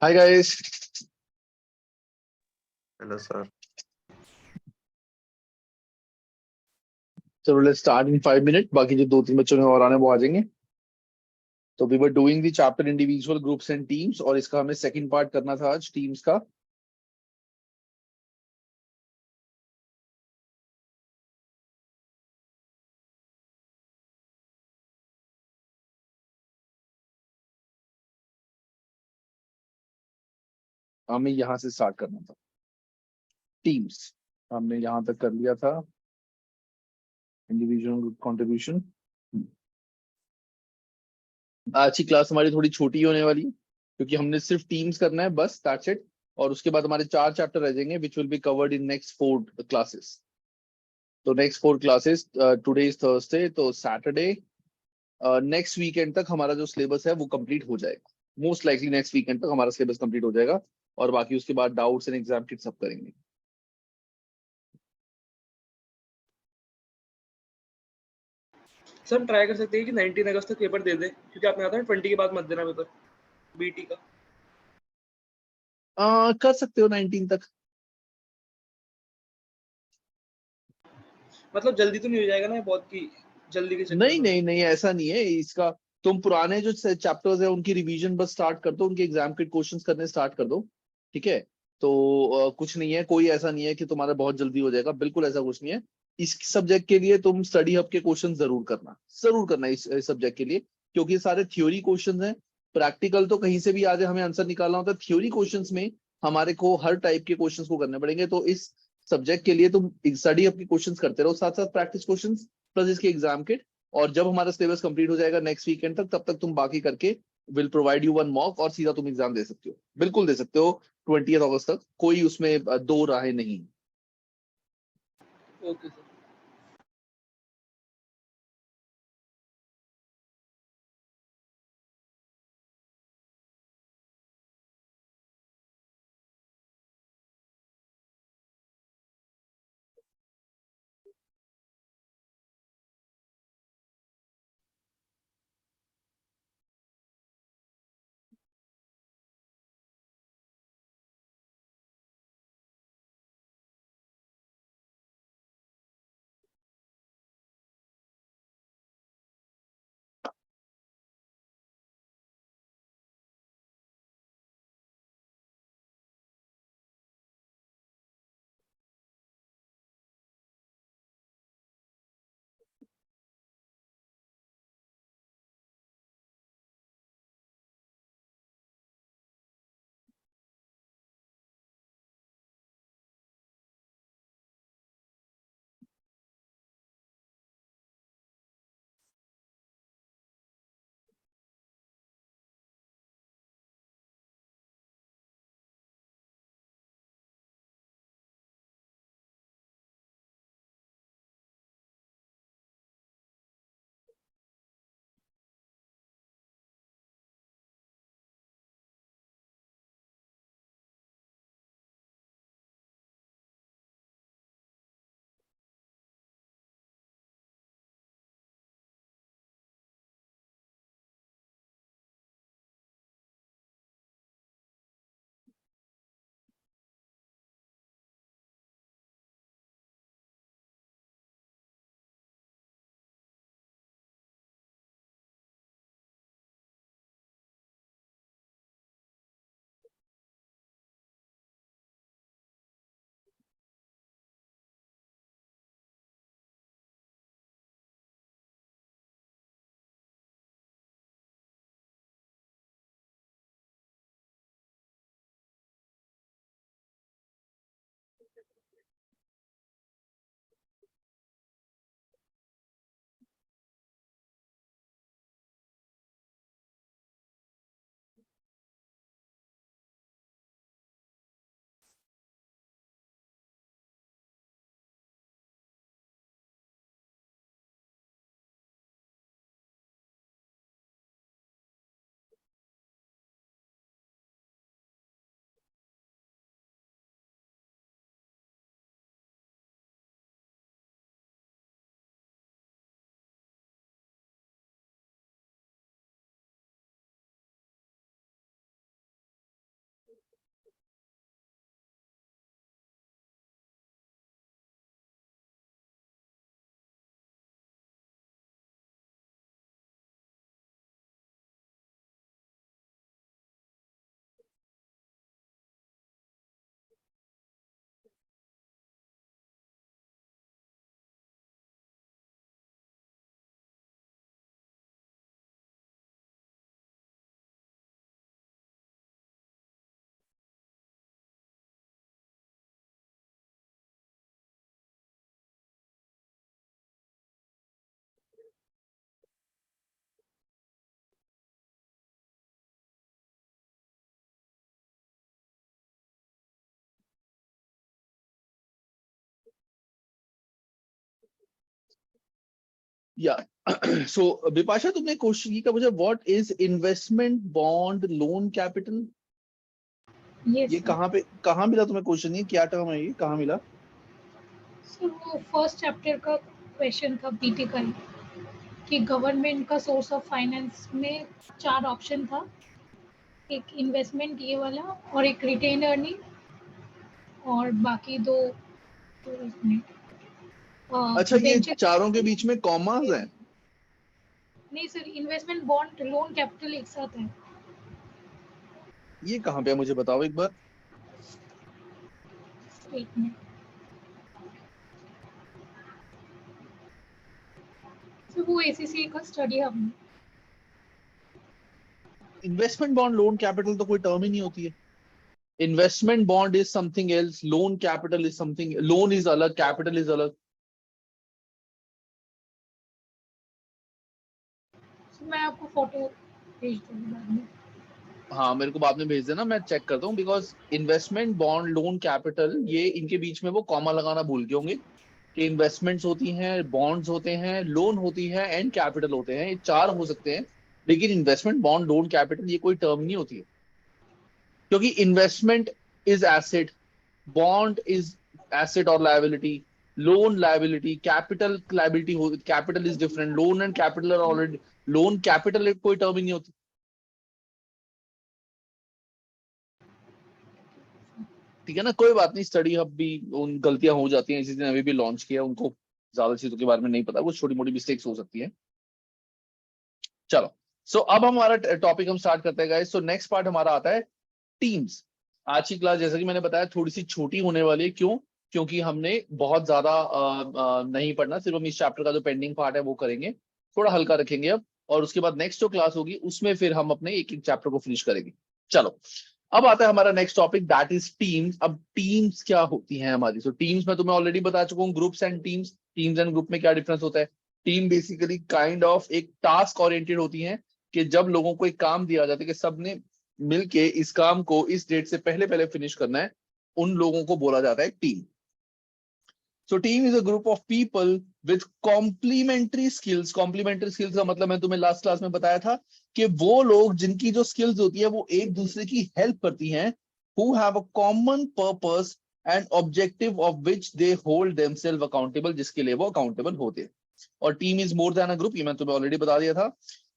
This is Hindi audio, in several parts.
Hi guys. Hello sir. So let's start in 5 minutes. बाकी जो दो तीन बच्चों ने और आने वो आ जाएंगे. तो we were doing the chapter individual groups and teams और इसका हमें second part करना था आज teams का. हमें यहाँ से स्टार्ट करना था. टीम्स हमने यहाँ तक कर लिया था. Individual group contribution. आज की क्लास हमारी थोड़ी छोटी होने वाली है क्योंकि हमने सिर्फ टीम्स करना है बस दैट्स इट. और उसके बाद हमारे 4 चैप्टर रह जाएंगे which will be covered in next 4 classes. तो next 4 classes today is Thursday तो सैटरडे नेक्स्ट वीकेंड तक हमारा जो सिलेबस है वो कंप्लीट हो जाएगा. मोस्ट लाइकली नेक्स्ट वीकेंड तक हमारा सिलेबस कंप्लीट हो जाएगा. और बाकी उसके बाद डाउट्स एंड एग्जाम किट सब करेंगे. सर हम ट्राई कर सकते हैं कि 19 अगस्त तक पेपर दे दे, क्योंकि आपने कहा था 20 के बाद मत देना पेपर बीटी का. कर सकते हो 19 तक. मतलब जल्दी तो नहीं हो जाएगा ना बहुत की जल्दी के चक्कर नहीं में. नहीं नहीं ऐसा नहीं है इसका. तुम पुराने जो चैप्टर्स है उनकी रिवीजन बस स्टार्ट कर दो. उनके एग्जाम किट क्वेश्चंस करने स्टार्ट कर दो. ठीक है. तो कुछ नहीं है. कोई ऐसा नहीं है कि तुम्हारा बहुत जल्दी हो जाएगा. बिल्कुल ऐसा कुछ नहीं है. इस सब्जेक्ट के लिए तुम स्टडी हब के क्वेश्चन जरूर करना इस सब्जेक्ट के लिए. क्योंकि ये सारे थ्योरी क्वेश्चन हैं. प्रैक्टिकल तो कहीं से भी आ जाए हमें आंसर निकालना होता है. थ्योरी क्वेश्चंस में हमारे को हर टाइप के क्वेश्चंस को करने पड़ेंगे. तो इस सब्जेक्ट के लिए तुम स्टडी हब के क्वेश्चंस करते रहो साथ साथ प्रैक्टिस क्वेश्चंस प्लस इसके एग्जाम किट. और जब हमारा सिलेबस कंप्लीट हो जाएगा नेक्स्ट वीकेंड तक तब तक तुम बाकी करके will provide you one mock और सीधा तुम एग्जाम दे सकते हो. बिल्कुल दे सकते हो. 20 अगस्त तक कोई उसमें दो राहें नहीं. Okay sir. या सो बिपाशा, तुमने क्वेश्चन की मुझे, what is investment bond loan capital? Yes ये सर। कहाँ मिला तुम्हें क्वेश्चन? ये क्या टर्म है, ये कहाँ मिला? सर वो फर्स्ट चैप्टर का क्वेश्चन था पीटी का ही, कि गवर्नमेंट का सोर्स ऑफ फाइनेंस में 4 ऑप्शन था, एक इन्वेस्टमेंट ये वाला और एक रिटेन अर्निंग और बाकी 2 अच्छा, ये वेंचर। चारों के बीच में कॉमास हैं? नहीं sir, investment bond loan capital एक साथ है। ये कहाँ पे है, मुझे बताओ एक बार। एक मिनट सर, वो एसीसी का स्टडी हब में। इन्वेस्टमेंट बॉन्ड लोन कैपिटल तो कोई टर्म ही नहीं होती है। Investment bond is something else, loan capital is something, loan is अलग, कैपिटल इज अलग। सर मैं आपको फोटो भेज दूंगी बाद में। हाँ, मेरे को बाद में भेज देना, मैं चेक करता हूँ। Because investment bond loan capital, ये इनके बीच में वो कॉमा लगाना भूल गए होंगे कि इन्वेस्टमेंट्स होती हैं, बॉन्ड्स होते हैं, लोन होती है एंड कैपिटल होते हैं। ये 4 हो सकते हैं, लेकिन इन्वेस्टमेंट बॉन्ड लोन कैपिटल ये कोई टर्म नहीं होती है। क्योंकि investment is asset, bond is asset और liability, loan liability, capital liability हो, capital is different, loan and capital are already, loan capital कोई टर्म ही नहीं होती। ठीक है ना, कोई बात नहीं, स्टडी हब भी उन गलतियां हो जाती हैं, जिस दिन अभी भी लॉन्च किया, उनको ज्यादा चीजों के बारे में नहीं पता, वो छोटी मोटी मिस्टेक्स हो सकती है। चलो, सो अब हमारा टॉपिक हम स्टार्ट करते हैं गाइस। सो नेक्स्ट पार्ट हमारा आता है टीम्स। आज की क्लास, जैसा कि मैंने बताया, थोड़ी सी छोटी होने वाली है। क्यों? क्योंकि हमने बहुत ज्यादा नहीं पढ़ना, सिर्फ हम इस चैप्टर का जो पेंडिंग पार्ट है वो करेंगे, थोड़ा हल्का रखेंगे अब, और उसके बाद नेक्स्ट जो क्लास होगी उसमें फिर हम अपने एक एक चैप्टर को फिनिश करेंगे। चलो, अब आता है हमारा next topic, that is teams. अब टीम्स क्या होती हैं हमारी? सो टीम्स मैं तुम्हें ऑलरेडी बता चुका हूँ, groups and teams. Teams and group में क्या डिफरेंस होता है? टीम बेसिकली काइंड ऑफ एक टास्क ओरिएंटेड होती है, कि जब लोगों को एक काम दिया जाता है कि सबने मिलके इस काम को इस डेट से पहले पहले फिनिश करना है, उन लोगों को बोला जाता है team. So team is a group of people with complementary skills. Complementary skills का मतलब मैं तुम्हें लास्ट क्लास में बताया था कि वो लोग जिनकी जो स्किल्स होती है वो एक दूसरे की हेल्प करती हैं, who have a common purpose and objective of which they hold themselves accountable, जिसके लिए वो अकाउंटेबल होते हैं। और team is more than a group, ये मैं तुम्हें ऑलरेडी बता दिया था।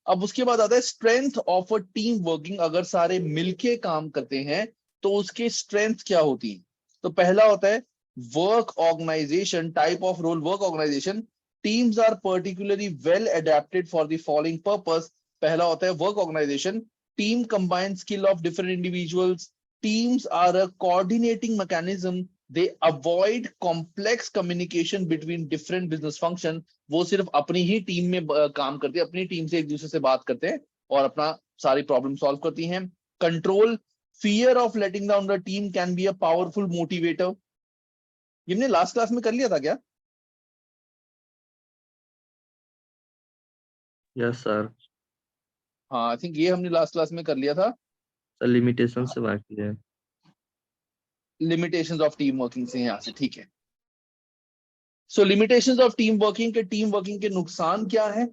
अब उसके बाद आता है strength of a team working. अगर सारे मिलके काम करते हैं तो उसके स्ट्रेंथ क्या होती है? तो पहला होता है work organisation, type of role work organisation. Teams are particularly well adapted for the following purpose. पहला होता है work organisation, team combine skill of different individuals, teams are a coordinating mechanism, they avoid complex communication between different business function. वो सिर्फ अपनी ही टीम में काम करते हैं, अपनी टीम से एक दूसरे से बात करते हैं और अपना सारी प्रॉब्लम सॉल्व करती हैं। Control, fear of letting down the team can be a powerful motivator. ये हमने लास्ट क्लास में कर लिया था क्या? Yes sir. हाँ, आई थिंक ये हमने लास्ट क्लास में कर लिया था। सर लिमिटेशन से बाकी है। लिमिटेशंस ऑफ टीम वर्किंग से यहाँ से, ठीक है। So limitations of team working के, टीम वर्किंग के नुकसान क्या है?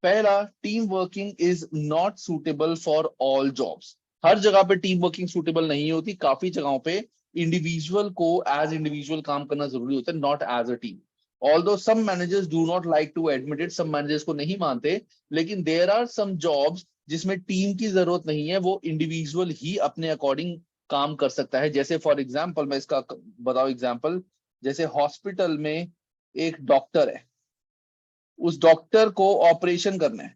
पहला, team working is not suitable for all jobs. हर जगह पे टीम वर्किंग सूटेबल नहीं होती, काफी जगहों पे इंडिविजुअल को एज इंडिविजुअल काम करना जरूरी होता है, not as a team. Although some managers do not like to admit it, सब मैनेजर्स को नहीं मानते, लेकिन देयर आर सम जॉब्स जिसमें टीम की जरूरत नहीं है, वो इंडिविजुअल ही अपने अकॉर्डिंग काम कर सकता है। जैसे फॉर एग्जाम्पल, मैं इसका बताओ एग्जाम्पल, जैसे हॉस्पिटल में एक डॉक्टर है, उस डॉक्टर को ऑपरेशन करना है,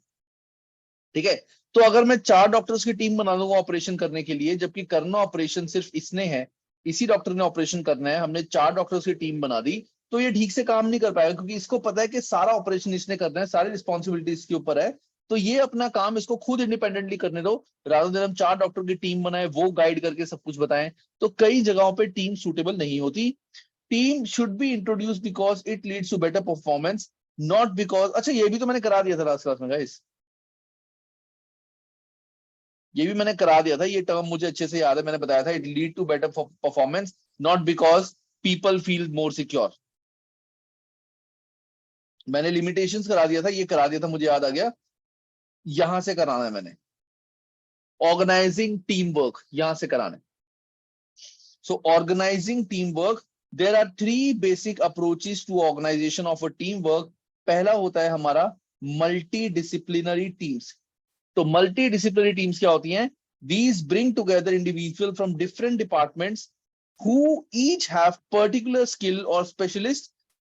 ठीक है? तो अगर मैं 4 डॉक्टर्स की टीम बना दूंगा ऑपरेशन करने के लिए, जबकि करना ऑपरेशन सिर्फ इसने है, इसी डॉक्टर ने ऑपरेशन करना है, हमने 4 डॉक्टर्स की टीम बना दी, तो ये ठीक से काम नहीं कर पाएगा, क्योंकि इसको पता है कि सारा ऑपरेशन इसने करना है, सारी रिस्पॉन्सिबिलिटी इसके ऊपर है। तो ये अपना काम इसको खुद इंडिपेंडेंटली करने दो, रादर देन हम 4 डॉक्टर की टीम बनाए, वो गाइड करके सब कुछ बताएं। तो कई जगहों पे टीम सूटेबल नहीं होती। Team should be introduce because it leads to better performance, not because, अच्छा ये भी तो मैंने करा दिया था लास्ट क्लास में गाइस, ये भी मैंने करा दिया था, ये टर्म मुझे अच्छे से याद है, मैंने बताया था it lead to better performance, not because people feel more secure. मैंने लिमिटेशंस करा दिया था, ये करा दिया था, मुझे याद आ गया, यहां से कराना है मैंने। ऑर्गेनाइजिंग टीम वर्क यहां से कराना है। So organising team work, there are 3 basic approaches to organisation of a team work. पहला होता है हमारा मल्टी डिसिप्लिनरी टीम्स। तो मल्टी डिसिप्लिनरी टीम्स क्या होती हैं? These bring together individuals from different departments who each have particular skill or specialist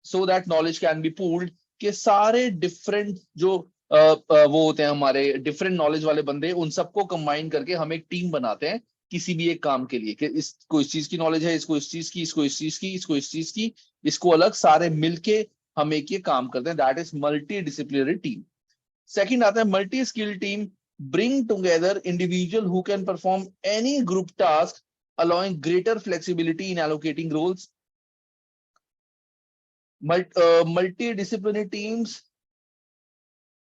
so that knowledge can be pooled। के सारे डिफरेंट जो वो होते हैं हमारे डिफरेंट नॉलेज वाले बंदे, उन सबको कंबाइन करके हम एक टीम बनाते हैं किसी भी एक काम के लिए, कि इसको इस चीज की नॉलेज है, इसको इस चीज की, इसको इस चीज की, इसको इस चीज की, इसको अलग, सारे मिलके हम एक ये काम करते हैं। That is multi disciplinary team. Second आता है multi skill team, bring together individual who can perform any group task, allowing greater flexibility in allocating roles। Multidisciplinary teams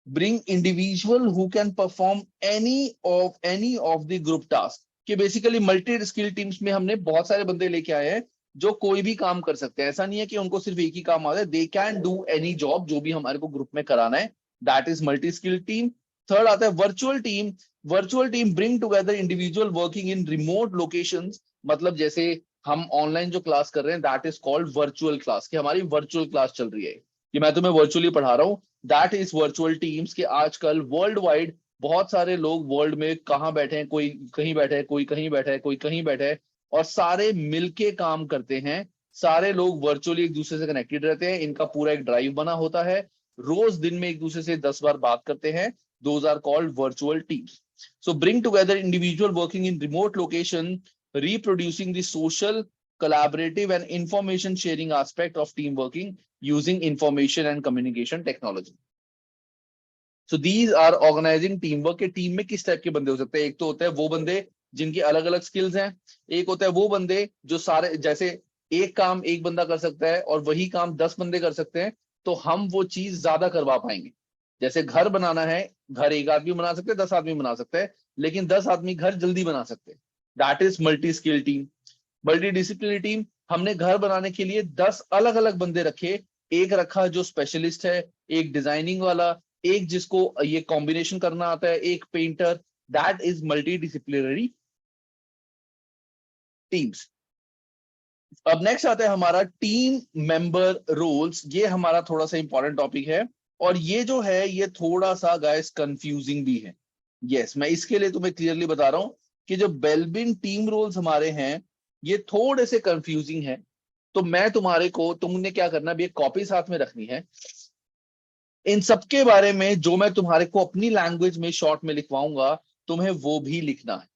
bring individual who can perform any of the group tasks। कि बेसिकली मल्टी स्किल टीम्स में हमने बहुत सारे बंदे लेके आए हैं जो कोई भी काम कर सकते हैं। ऐसा नहीं है कि उनको सिर्फ एक ही काम आता है, they can do any job जो भी हमारे को ग्रुप में कराना है। That is multi skill team. Third आता है virtual team. Virtual team bring together individual working in remote locations. मतलब जैसे हम ऑनलाइन जो क्लास कर रहे हैं, that is called virtual class, कि हमारी वर्चुअल क्लास चल रही है, कि मैं तुम्हें वर्चुअली पढ़ा रहा हूँ। That is virtual teams. के आजकल वर्ल्ड वाइड बहुत सारे लोग वर्ल्ड में कहाँ बैठे हैं, कोई कहीं बैठे है, कोई कहीं बैठा है, कोई कहीं बैठा है, और सारे मिलके काम करते हैं। सारे लोग वर्चुअली एक दूसरे से कनेक्टेड रहते हैं। इनका पूरा एक ड्राइव बना होता है, रोज दिन में एक दूसरे से 10 बार बात करते हैं। Those are called virtual teams. So bring together individual working in remote location, reproducing the social, collaborative and information sharing aspect of team working using information and communication technology। So these are organizing teamwork। के टीम में किस टाइप के बंदे हो सकते हैं? एक तो होता है वो बंदे जिनकी अलग अलग स्किल्स हैं, एक होता है वो बंदे जो सारे, जैसे एक काम एक बंदा कर सकता है और वही काम 10 बंदे कर सकते हैं, तो हम वो चीज ज्यादा करवा पाएंगे। जैसे घर बनाना है, घर एक आदमी बना सकते हैं, 10 आदमी बना सकते हैं, लेकिन 10 आदमी घर जल्दी बना सकते हैं। That is multi skill team. Multi disciplinary team, हमने घर बनाने के लिए 10 अलग अलग बंदे रखे। एक रखा जो स्पेशलिस्ट है, एक डिजाइनिंग वाला, एक जिसको ये कॉम्बिनेशन करना आता है, एक painter. That is multi disciplinary teams. अब नेक्स्ट आता है हमारा टीम मेंबर रोल्स। ये हमारा थोड़ा सा इंपॉर्टेंट टॉपिक है, और ये जो है ये थोड़ा सा गाइस कंफ्यूजिंग भी है। यस, मैं इसके लिए तुम्हें क्लियरली बता रहा हूं कि जो बेल्बिन टीम रोल्स हमारे हैं ये थोड़े से कंफ्यूजिंग है। तो मैं तुम्हारे को, तुमने क्या करना, भी एक कॉपी साथ में रखनी है। इन सबके बारे में जो मैं तुम्हारे को अपनी लैंग्वेज में शॉर्ट में लिखवाऊंगा, तुम्हें वो भी लिखना है,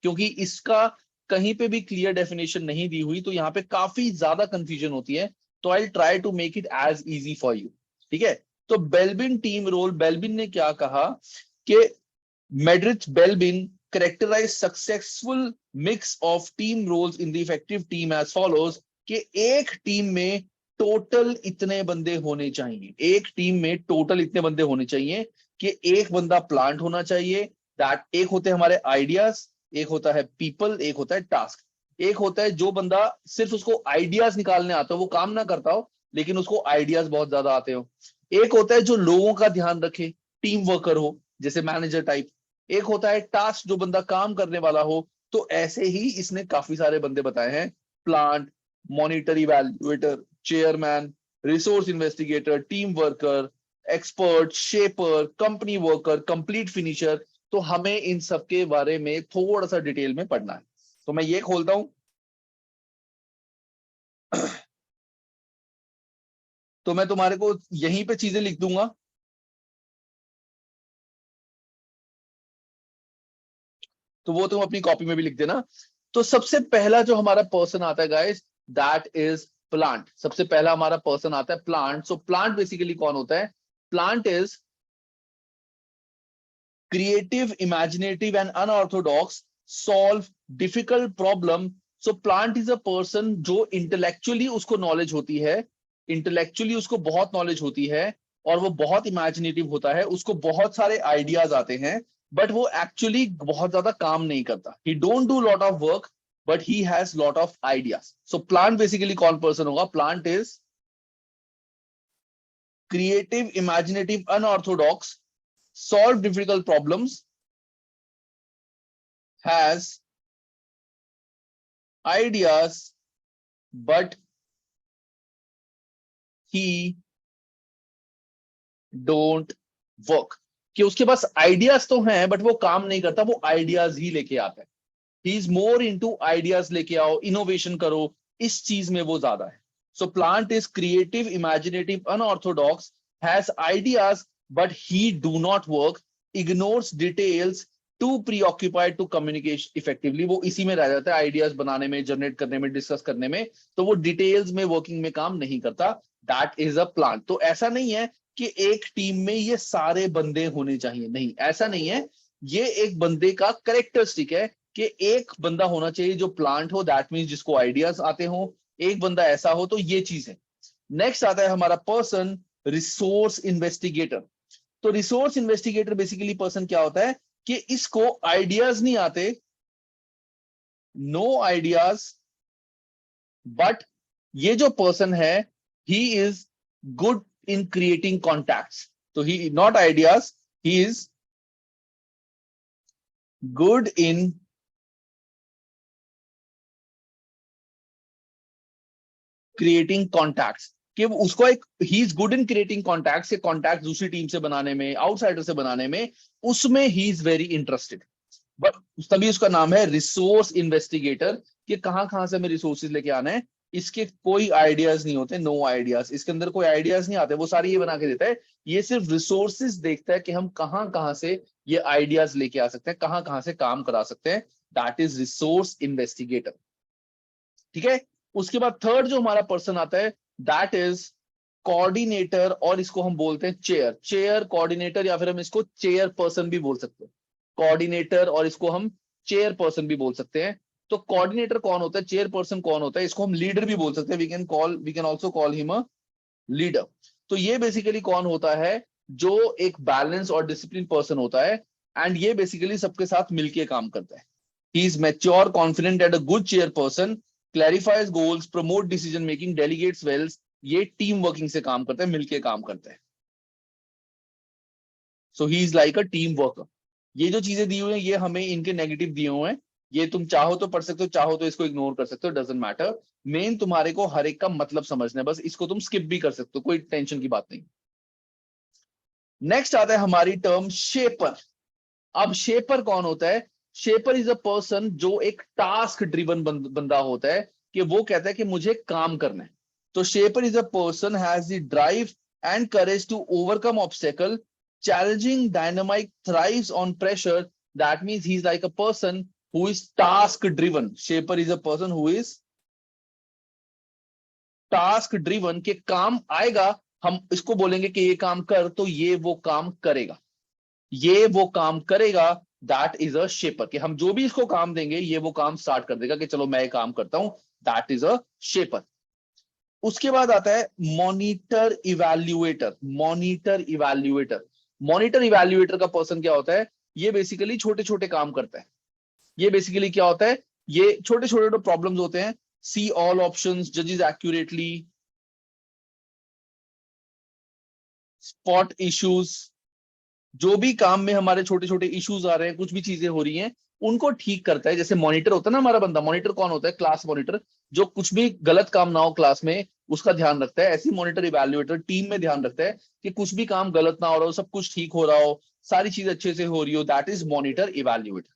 क्योंकि इसका कहीं पे भी क्लियर डेफिनेशन नहीं दी हुई, तो यहाँ पे काफी ज्यादा कंफ्यूजन होती है। तो I try to make it as easy for you. ठीक है, तो बेल्बिन टीम रोल, बेल्बिन ने क्या कहा कि मेड्रिच बेल्बिन characterize successful mix of team roles in the effective team as follows। कि एक टीम में टोटल इतने बंदे होने चाहिए, एक टीम में टोटल इतने बंदे होने चाहिए कि एक बंदा प्लांट होना चाहिए। दैट एक होते हैं हमारे आइडियाज, एक होता है पीपल, एक होता है टास्क। एक होता है जो बंदा सिर्फ उसको आइडियाज निकालने आता हो, वो काम ना करता हो लेकिन उसको आइडियाज बहुत ज्यादा आते हो। एक होता है जो लोगों का ध्यान रखे, टीम वर्कर हो, जैसे मैनेजर टाइप। एक होता है टास्क, जो बंदा काम करने वाला हो। तो ऐसे ही इसने काफी सारे बंदे बताए हैं, plant, monitor evaluator, chairman, resource investigator, team worker, expert, shaper, company worker, complete finisher. तो हमें इन सब के बारे में थोड़ा सा डिटेल में पढ़ना है। तो मैं ये खोलता हूं, तो मैं तुम्हारे को यहीं पे चीजें लिख दूंगा। तो वो तुम अपनी कॉपी में भी लिख देना। तो सबसे पहला जो हमारा पर्सन आता है गाइस, दैट इज प्लांट। सबसे पहला हमारा पर्सन आता है प्लांट। सो प्लांट बेसिकली कौन होता है? Plant is creative, imaginative and unorthodox, solve difficult problem. So plant is a person जो इंटेलेक्चुअली उसको नॉलेज होती है, इंटेलेक्चुअली उसको बहुत नॉलेज होती है, और वो बहुत इमेजिनेटिव होता है, उसको बहुत सारे आइडियाज आते हैं, बट वो एक्चुअली बहुत ज्यादा काम नहीं करता। ही don't do lot of work but he has lot of ideas. So plant basically कौन पर्सन होगा? Plant is creative, imaginative, unorthodox, solve difficult problems, has ideas, but he don't work. कि उसके पास आइडियाज तो हैं बट वो काम नहीं करता, वो आइडियाज ही लेके आता है. He is more into ideas लेके आओ, इनोवेशन करो, इस चीज में वो ज्यादा है. So plant is creative, imaginative, unorthodox, has ideas but he do not work, ignores details, too preoccupied to communication effectively. वो इसी में रह जाता है, आइडियाज बनाने में, जनरेट करने में, डिस्कस करने में, तो वो डिटेल्स में, वर्किंग में काम नहीं करता. That is a plant. तो ऐसा नहीं है कि एक टीम में ये सारे बंदे होने चाहिए, नहीं, ऐसा नहीं है. ये एक बंदे का करेक्टरिस्टिक है कि एक बंदा होना चाहिए जो प्लांट हो, दैट मींस जिसको आइडियाज आते हो. एक बंदा ऐसा हो, तो ये चीज है. नेक्स्ट आता है हमारा पर्सन, रिसोर्स इन्वेस्टिगेटर. तो रिसोर्स इन्वेस्टिगेटर बेसिकली पर्सन क्या होता है कि इसको आइडियाज नहीं आते, नो आइडियाज, बट ये जो पर्सन है, he is good in creating contacts. तो he not ideas, he is good in creating contacts. कि उसको एक, he is good in creating contacts, के कॉन्टैक्ट दूसरी टीम से बनाने में, आउटसाइडर से बनाने में, उसमें he is very interested. But तभी उसका नाम है रिसोर्स इन्वेस्टिगेटर. कि कहां कहां से हमें रिसोर्सेज लेके आना है. इसके कोई आइडियाज नहीं होते, नो आइडियाज, इसके अंदर कोई आइडियाज नहीं आते, वो सारी ये बना के देता है. ये सिर्फ रिसोर्सेज देखता है कि हम कहां कहां से ये आइडियाज लेके आ सकते हैं, कहां कहां से काम करा सकते हैं. That is resource investigator. ठीक है. उसके बाद थर्ड जो हमारा पर्सन आता है, दैट इज कोऑर्डिनेटर, और इसको हम बोलते हैं चेयर. चेयर कोऑर्डिनेटर, या फिर हम इसको चेयर पर्सन भी बोल सकते हैं. कोऑर्डिनेटर, और इसको हम चेयर पर्सन भी बोल सकते हैं. तो कोऑर्डिनेटर कौन होता है, चेयर पर्सन कौन होता है, इसको हम लीडर भी बोल सकते हैं. We can also call him a leader. तो ये बेसिकली कौन होता है, जो एक बैलेंस और डिसिप्लिन पर्सन होता है, एंड ये बेसिकली सबके साथ मिलके काम करता है. He is mature, confident and a good chair person, clarifies goals, promote decision making, delegates well. ये टीम वर्किंग से काम करता है, मिलके काम करता है. So he is like a team worker. ये जो चीजें दी हुई हैं, ये हमें इनके नेगेटिव दिए हुए हैं. ये तुम चाहो तो पढ़ सकते हो, चाहो तो इसको इग्नोर कर सकते हो, डजेंट मैटर. मेन तुम्हारे को हर एक का मतलब समझना है, बस इसको तुम स्किप भी कर सकते हो, कोई टेंशन की बात नहीं. नेक्स्ट आता है हमारी टर्म शेपर. अब शेपर कौन होता है, शेपर इज अ पर्सन जो एक टास्क ड्रिवन बंदा होता है, कि वो कहता है कि मुझे काम करना है. तो shaper is a person has the drive and courage to overcome obstacle, challenging, dynamic, thrives on pressure. That means he's like a person who is task driven. Shaper is a person who is task driven, के काम आएगा, हम इसको बोलेंगे कि ये काम कर, तो ये वो काम करेगा, ये वो काम करेगा. That is a shaper. कि हम जो भी इसको काम देंगे, ये वो काम स्टार्ट कर देगा, कि चलो मैं ये काम करता हूं. That is a shaper. उसके बाद आता है monitor evaluator. Monitor evaluator, monitor evaluator का पर्सन क्या होता है, ये बेसिकली छोटे छोटे काम करता है. ये बेसिकली क्या होता है, ये छोटे छोटे जो प्रॉब्लम्स होते हैं, सी ऑल ऑप्शंस, जजेस एक्यूरेटली, स्पॉट इश्यूज, जो भी काम में हमारे छोटे छोटे इश्यूज आ रहे हैं, कुछ भी चीजें हो रही हैं, उनको ठीक करता है. जैसे मॉनिटर होता है ना हमारा बंदा, मॉनिटर कौन होता है, क्लास मॉनिटर, जो कुछ भी गलत काम ना हो क्लास में उसका ध्यान रखता है. ऐसी मॉनिटर इवैल्यूएटर टीम में ध्यान रखता है कि कुछ भी काम गलत ना हो रहा हो, सब कुछ ठीक हो रहा हो, सारी चीज अच्छे से हो रही हो. That is monitor evaluator.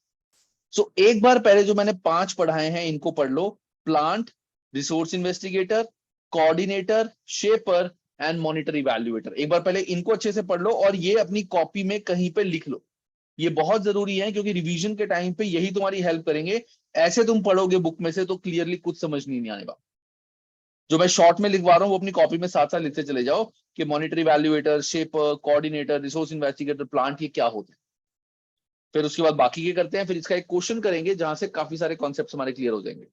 So एक बार पहले जो मैंने 5 पढ़ाए हैं, इनको पढ़ लो. Plant, resource investigator, coordinator, shaper and monitor evaluator. एक बार पहले इनको अच्छे से पढ़ लो, और ये अपनी कॉपी में कहीं पे लिख लो. ये बहुत जरूरी है, क्योंकि रिवीजन के टाइम पे यही तुम्हारी हेल्प करेंगे. ऐसे तुम पढ़ोगे बुक में से तो क्लियरली कुछ समझ नहीं आने वाला. जो मैं शॉर्ट में लिखवा रहा हूँ वो अपनी कॉपी में साथ साथ लिखते चले जाओ, कि monitor evaluator, shaper, coordinator, resource investigator, plant, ये क्या होते हैं. फिर उसके बाद बाकी के करते हैं, फिर इसका एक क्वेश्चन करेंगे जहां से काफी सारे कॉन्सेप्ट हमारे क्लियर हो जाएंगे.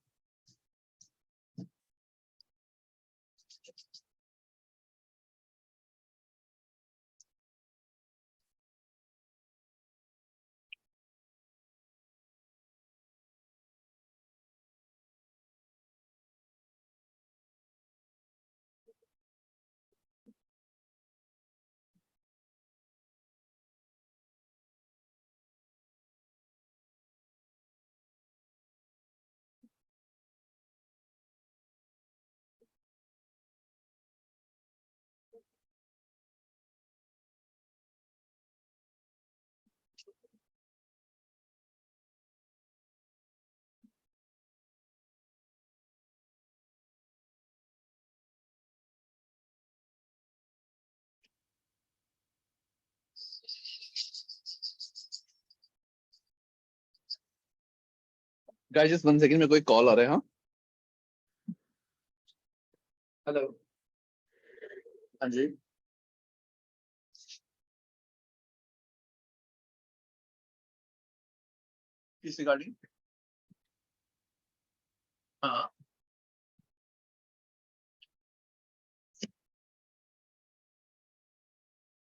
गाइस जस्ट 1 सेकंड, मेरे को एक कॉल आ रहा है। हाँ, हेलो। हाँ जी। किस रिगार्डिंग? हाँ।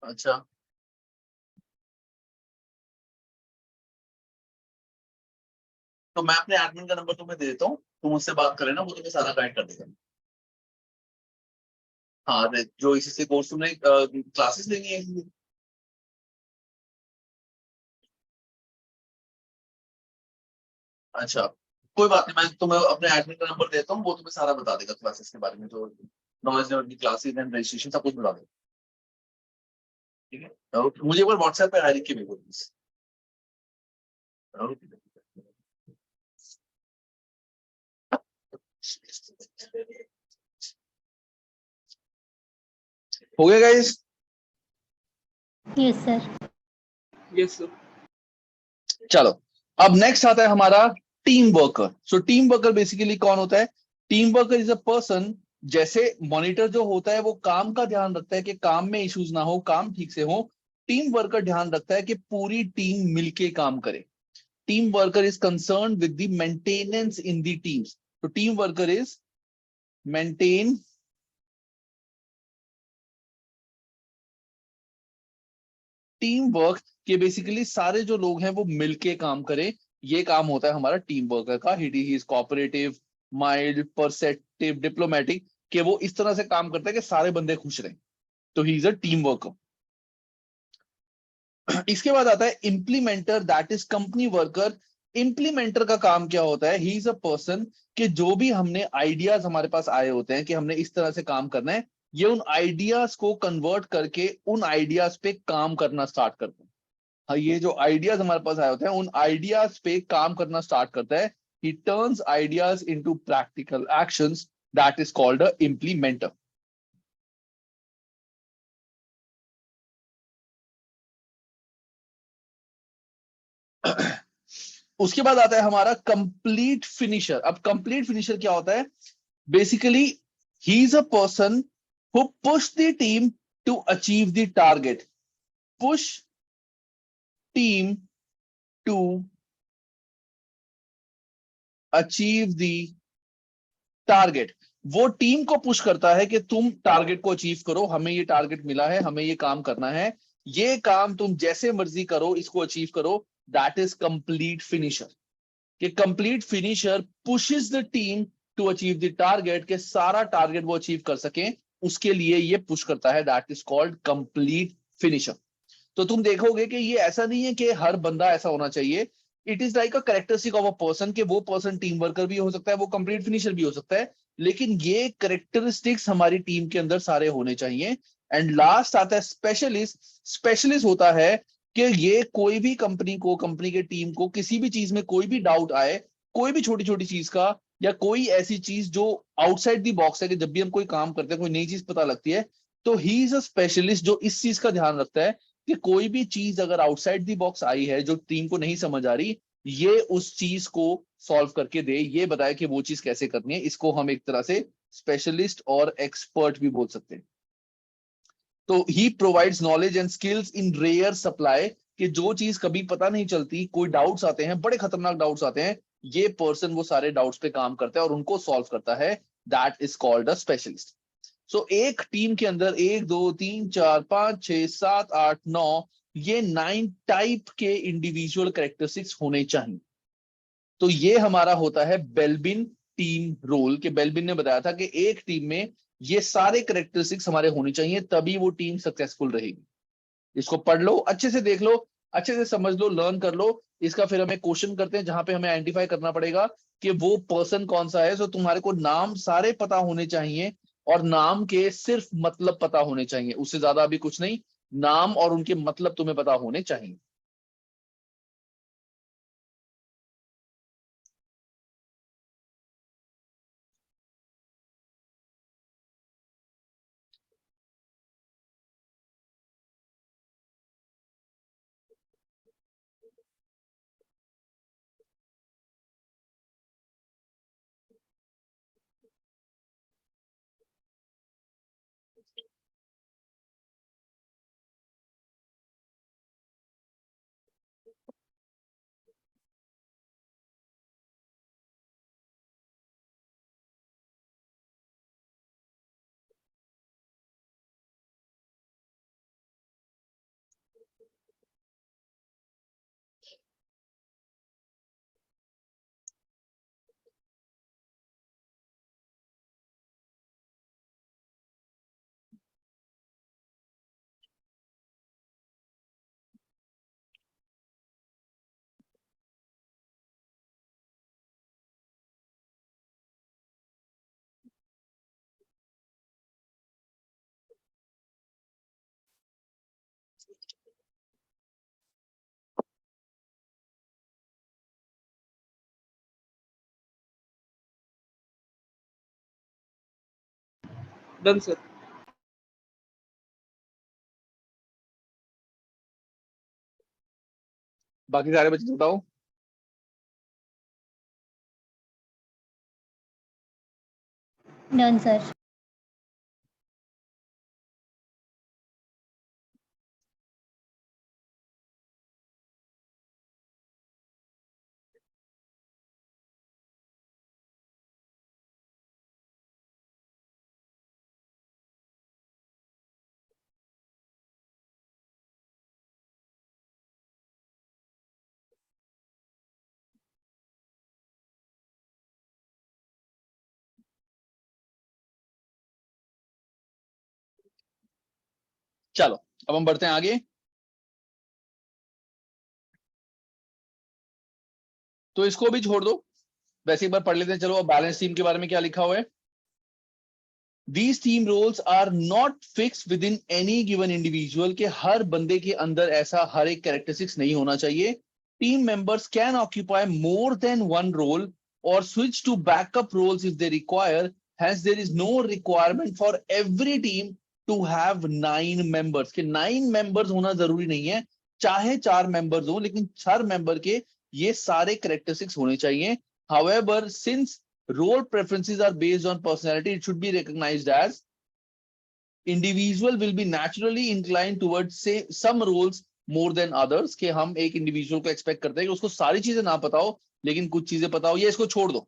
अच्छा, तो मैं अपने एडमिन का नंबर तुम्हें दे देता हूँ, तुम उससे बात कर लेना, वो तुम्हें सारा गाइड कर देगा। हाँ, जो इसी कोर्स तुमने क्लासेस लेनी है इसलिए। अच्छा, कोई बात नहीं, मैं तुम्हें अपने एडमिन का नंबर देता हूँ, वो तुम्हें सारा बता देगा क्लासेस के बारे में, जो नॉलेज लेवल की क्लासेस एंड रजिस्ट्रेशन सब कुछ बता देगा। ठीक है, तो मुझे एक बार व्हाट्सएप पे हाई लिख के भेजो प्लीज। हो गया guys? Yes sir. Yes sir. चलो, अब नेक्स्ट आता है हमारा team worker. So team worker basically कौन होता है? Team worker is a person, जैसे मॉनिटर जो होता है वो काम का ध्यान रखता है कि काम में इश्यूज ना हो, काम ठीक से हो। टीम वर्कर ध्यान रखता है कि पूरी टीम मिलके काम करे। Team worker is concern with the maintenance in the teams. तो team worker is maintain team work, के बेसिकली सारे जो लोग हैं वो मिलके काम करें। ये काम होता है हमारा टीम वर्कर का। He is cooperative, mild, perceptive, diplomatic, कि वो इस तरह से काम करता है कि सारे बंदे खुश रहें। तो ही इज अ टीम वर्कर। इसके बाद आता है implementer, that is company worker. Implementer का काम क्या होता है? ही इज अ पर्सन कि जो भी हमने आइडियाज हमारे पास आए होते हैं कि हमने इस तरह से काम करना है, ये उन आइडियाज को कन्वर्ट करके उन आइडियाज पे काम करना स्टार्ट करते हैं। हाँ, ये जो आइडियाज हमारे पास आए होते हैं उन आइडियाज पे काम करना स्टार्ट करता है। He turns ideas into practical actions, that is called a implementer. उसके बाद आता है हमारा कंप्लीट फिनिशर। अब कंप्लीट फिनिशर क्या होता है? Basically he is a person who push the team to achieve the target. Push team to achieve the target. वो टीम को पुश करता है कि तुम टारगेट को अचीव करो, हमें ये टारगेट मिला है, हमें ये काम करना है, ये काम तुम जैसे मर्जी करो, इसको अचीव करो। That is complete finisher. कि complete finisher pushes the team to achieve the target, के सारा टारगेट वो अचीव कर सके, उसके लिए ये पुश करता है। That is called complete finisher. तो तुम देखोगे कि ये ऐसा नहीं है कि हर बंदा ऐसा होना चाहिए। It is like a characteristic of a person, कि वो पर्सन टीम वर्कर भी हो सकता है, वो कंप्लीट फिनिशर भी हो सकता है, लेकिन ये कैरेक्टरिस्टिक्स हमारी टीम के अंदर सारे होने चाहिए। एंड लास्ट आता है स्पेशलिस्ट। स्पेशलिस्ट होता है कि ये कोई भी कंपनी को, कंपनी के टीम को किसी भी चीज में कोई भी डाउट आए, कोई भी छोटी छोटी चीज का, या कोई ऐसी चीज जो आउटसाइड दी बॉक्स है, कि जब भी हम कोई काम करते हैं कोई नई चीज पता लगती है, तो ही इज अ स्पेशलिस्ट जो इस चीज का ध्यान रखता है कि कोई भी चीज अगर आउटसाइड दी बॉक्स आई है जो टीम को नहीं समझ आ रही, ये उस चीज को सॉल्व करके दे, ये बताए कि वो चीज कैसे करनी है। इसको हम एक तरह से स्पेशलिस्ट और एक्सपर्ट भी बोल सकते हैं। तो he provides knowledge and skills in rare supply, कि जो चीज कभी पता नहीं चलती, कोई डाउट्स आते हैं, बड़े खतरनाक डाउट्स आते हैं, ये पर्सन वो सारे डाउट्स पे काम करता है और उनको सॉल्व करता है। That is called a specialist. So एक टीम के अंदर 1 2 3 4 5 6 7 8 9, ये 9 टाइप के इंडिविजुअल कैरेक्टरिस्टिक्स होने चाहिए। तो ये हमारा होता है बेल्बिन टीम रोल, के बेल्बिन ने बताया था कि एक टीम में ये सारे कैरेक्टरिस्टिक्स हमारे होने चाहिए, तभी वो टीम सक्सेसफुल रहेगी। इसको पढ़ लो, अच्छे से देख लो, अच्छे से समझ लो, लर्न कर लो। इसका फिर हमें क्वेश्चन करते हैं जहां पे हमें आइडेंटिफाई करना पड़ेगा कि वो पर्सन कौन सा है। सो तुम्हारे को नाम सारे पता होने चाहिए, और नाम के सिर्फ मतलब पता होने चाहिए, उससे ज्यादा अभी कुछ नहीं। नाम और उनके मतलब तुम्हें पता होने चाहिए। Done sir. बाकी सारे बच्चे बताओ। Done, sir. चलो अब हम बढ़ते हैं आगे। तो इसको भी छोड़ दो, वैसे एक बार पढ़ लेते हैं। चलो अब बैलेंस टीम के बारे में क्या लिखा हुआ है। These team roles are not fixed within any given individual, के हर बंदे के अंदर ऐसा हर एक कैरेक्टरिस्टिक्स नहीं होना चाहिए। Team members can occupy more than one role or switch to backup roles if they require. Hence, there is no requirement for every team to have 9 members, के 9 members होना जरूरी नहीं है, चाहे 4 members हो, लेकिन 4 member के ये सारे कैरेक्टरिस्टिक्स होने चाहिए। However, since role preferences are based on personality, it should be recognized as individual will be naturally inclined towards say some roles more than others, कि हम एक इंडिविजुअल को एक्सपेक्ट करते हैं कि उसको सारी चीजें ना पता हो लेकिन कुछ चीजें पता हो। ये इसको छोड़ दो,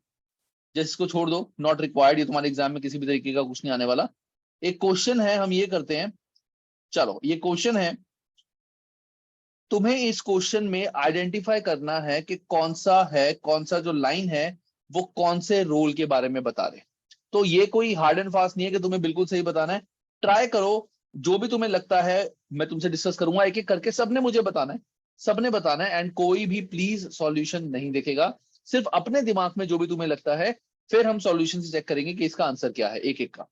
जैसे इसको छोड़ दो, नॉट रिक्वायर्ड, ये तुम्हारे एग्जाम में किसी भी तरीके का कुछ नहीं आने वाला। एक क्वेश्चन है, हम ये करते हैं। चलो ये क्वेश्चन है, तुम्हें इस क्वेश्चन में आइडेंटिफाई करना है कि कौन सा जो लाइन है वो कौन से रोल के बारे में बता रहे। तो ये कोई हार्ड एंड फास्ट नहीं है कि तुम्हें बिल्कुल सही बताना है। ट्राई करो, जो भी तुम्हें लगता है मैं तुमसे डिस्कस करूंगा एक एक करके, सबने मुझे बताना है, सबने बताना है। एंड कोई भी प्लीज सॉल्यूशन नहीं देखेगा, सिर्फ अपने दिमाग में जो भी तुम्हें लगता है, फिर हम सॉल्यूशन से चेक करेंगे कि इसका आंसर क्या है एक एक का।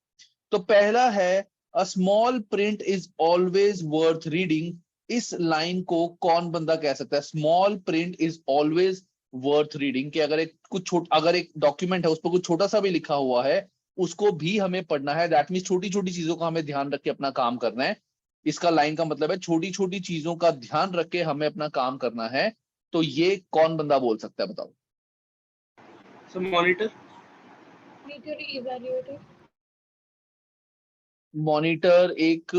तो पहला है a small print is always worth reading. इस लाइन को कौन बंदा कह सकता है? Small print is always worth reading, कि अगर एक डॉक्यूमेंट है उस पर कुछ छोटा सा भी लिखा हुआ है उसको भी हमें पढ़ना है। दैट मीन्स छोटी छोटी चीजों का हमें ध्यान रख के अपना काम करना है। इसका लाइन का मतलब है छोटी छोटी चीजों का ध्यान रख के हमें अपना काम करना है। तो ये कौन बंदा बोल सकता है, बताओ। Sir monitor. मॉनिटर एक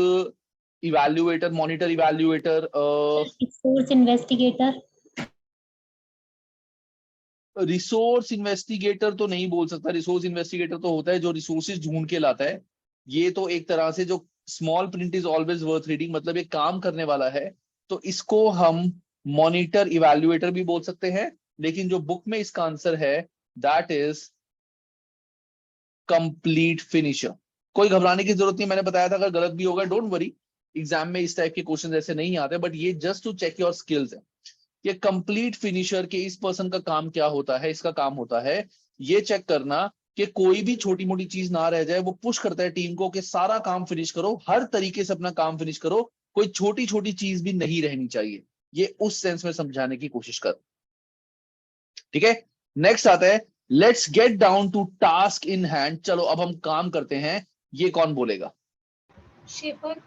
evaluator, monitor evaluator, Resource investigator. Resource investigator तो नहीं बोल सकता। रिसोर्स इन्वेस्टिगेटर तो होता है जो रिसोर्सेज ढूंढ के लाता है। ये तो एक तरह से जो small print is always worth reading मतलब ये काम करने वाला है, तो इसको हम मॉनिटर इवैल्यूएटर भी बोल सकते हैं। लेकिन जो बुक में इसका आंसर है दैट इज कंप्लीट फिनिशर। कोई घबराने की जरूरत नहीं, मैंने बताया था अगर गलत भी होगा डोंट वरी, एग्जाम में इस टाइप के क्वेश्चन ऐसे नहीं आते, बट ये just to check your skills है। ये कंप्लीट फिनिशर के इस पर्सन का काम क्या होता है, इसका काम होता है ये चेक करना कि कोई भी छोटी मोटी चीज ना रह जाए। वो पुश करता है टीम को कि सारा काम फिनिश करो, हर तरीके से अपना काम फिनिश करो, कोई छोटी छोटी चीज भी नहीं रहनी चाहिए। ये उस सेंस में समझाने की कोशिश कर, ठीक है। नेक्स्ट आता है let's get down to task in hand. चलो अब हम काम करते हैं, ये कौन बोलेगा? शेपर।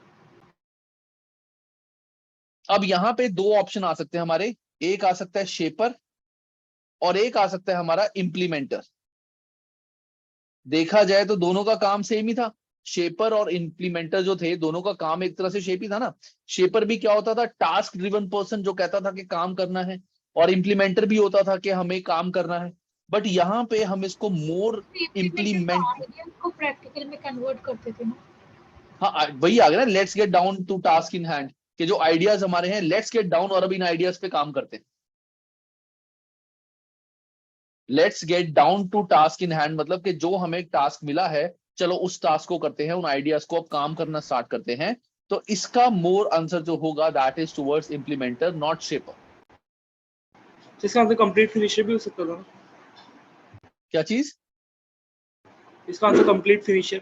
अब यहां पे दो ऑप्शन आ सकते हैं हमारे, एक आ सकता है शेपर और एक आ सकता है हमारा इंप्लीमेंटर। देखा जाए तो दोनों का काम सेम ही था। शेपर और इंप्लीमेंटर जो थे दोनों का काम एक तरह से शेप ही था ना। शेपर भी क्या होता था? टास्क ड्रिवन पर्सन जो कहता था कि काम करना है, और इंप्लीमेंटर भी होता था कि हमें काम करना है। बट यहाँ पे हम इसको मोर इम्प्लीमेंट, आइडियाज को प्रैक्टिकल में कन्वर्ट करते थे ना। हाँ वही आ गया ना, let's get down to task in hand, कि जो आइडियाज हमारे हैं लेट्स गेट डाउन और अब इन आइडियाज पे काम करते हैं। Let's get down to task in hand मतलब कि जो हमें टास्क मिला है चलो उस टास्क को करते हैं, उन आइडियाज को अब काम करना स्टार्ट करते हैं। तो इसका मोर आंसर जो होगा that is towards implementer not shaper. इसका आंसर कंप्लीट फिनिशर भी हो सकता था। क्या चीज? इसका आंसर कंप्लीट फिनिशर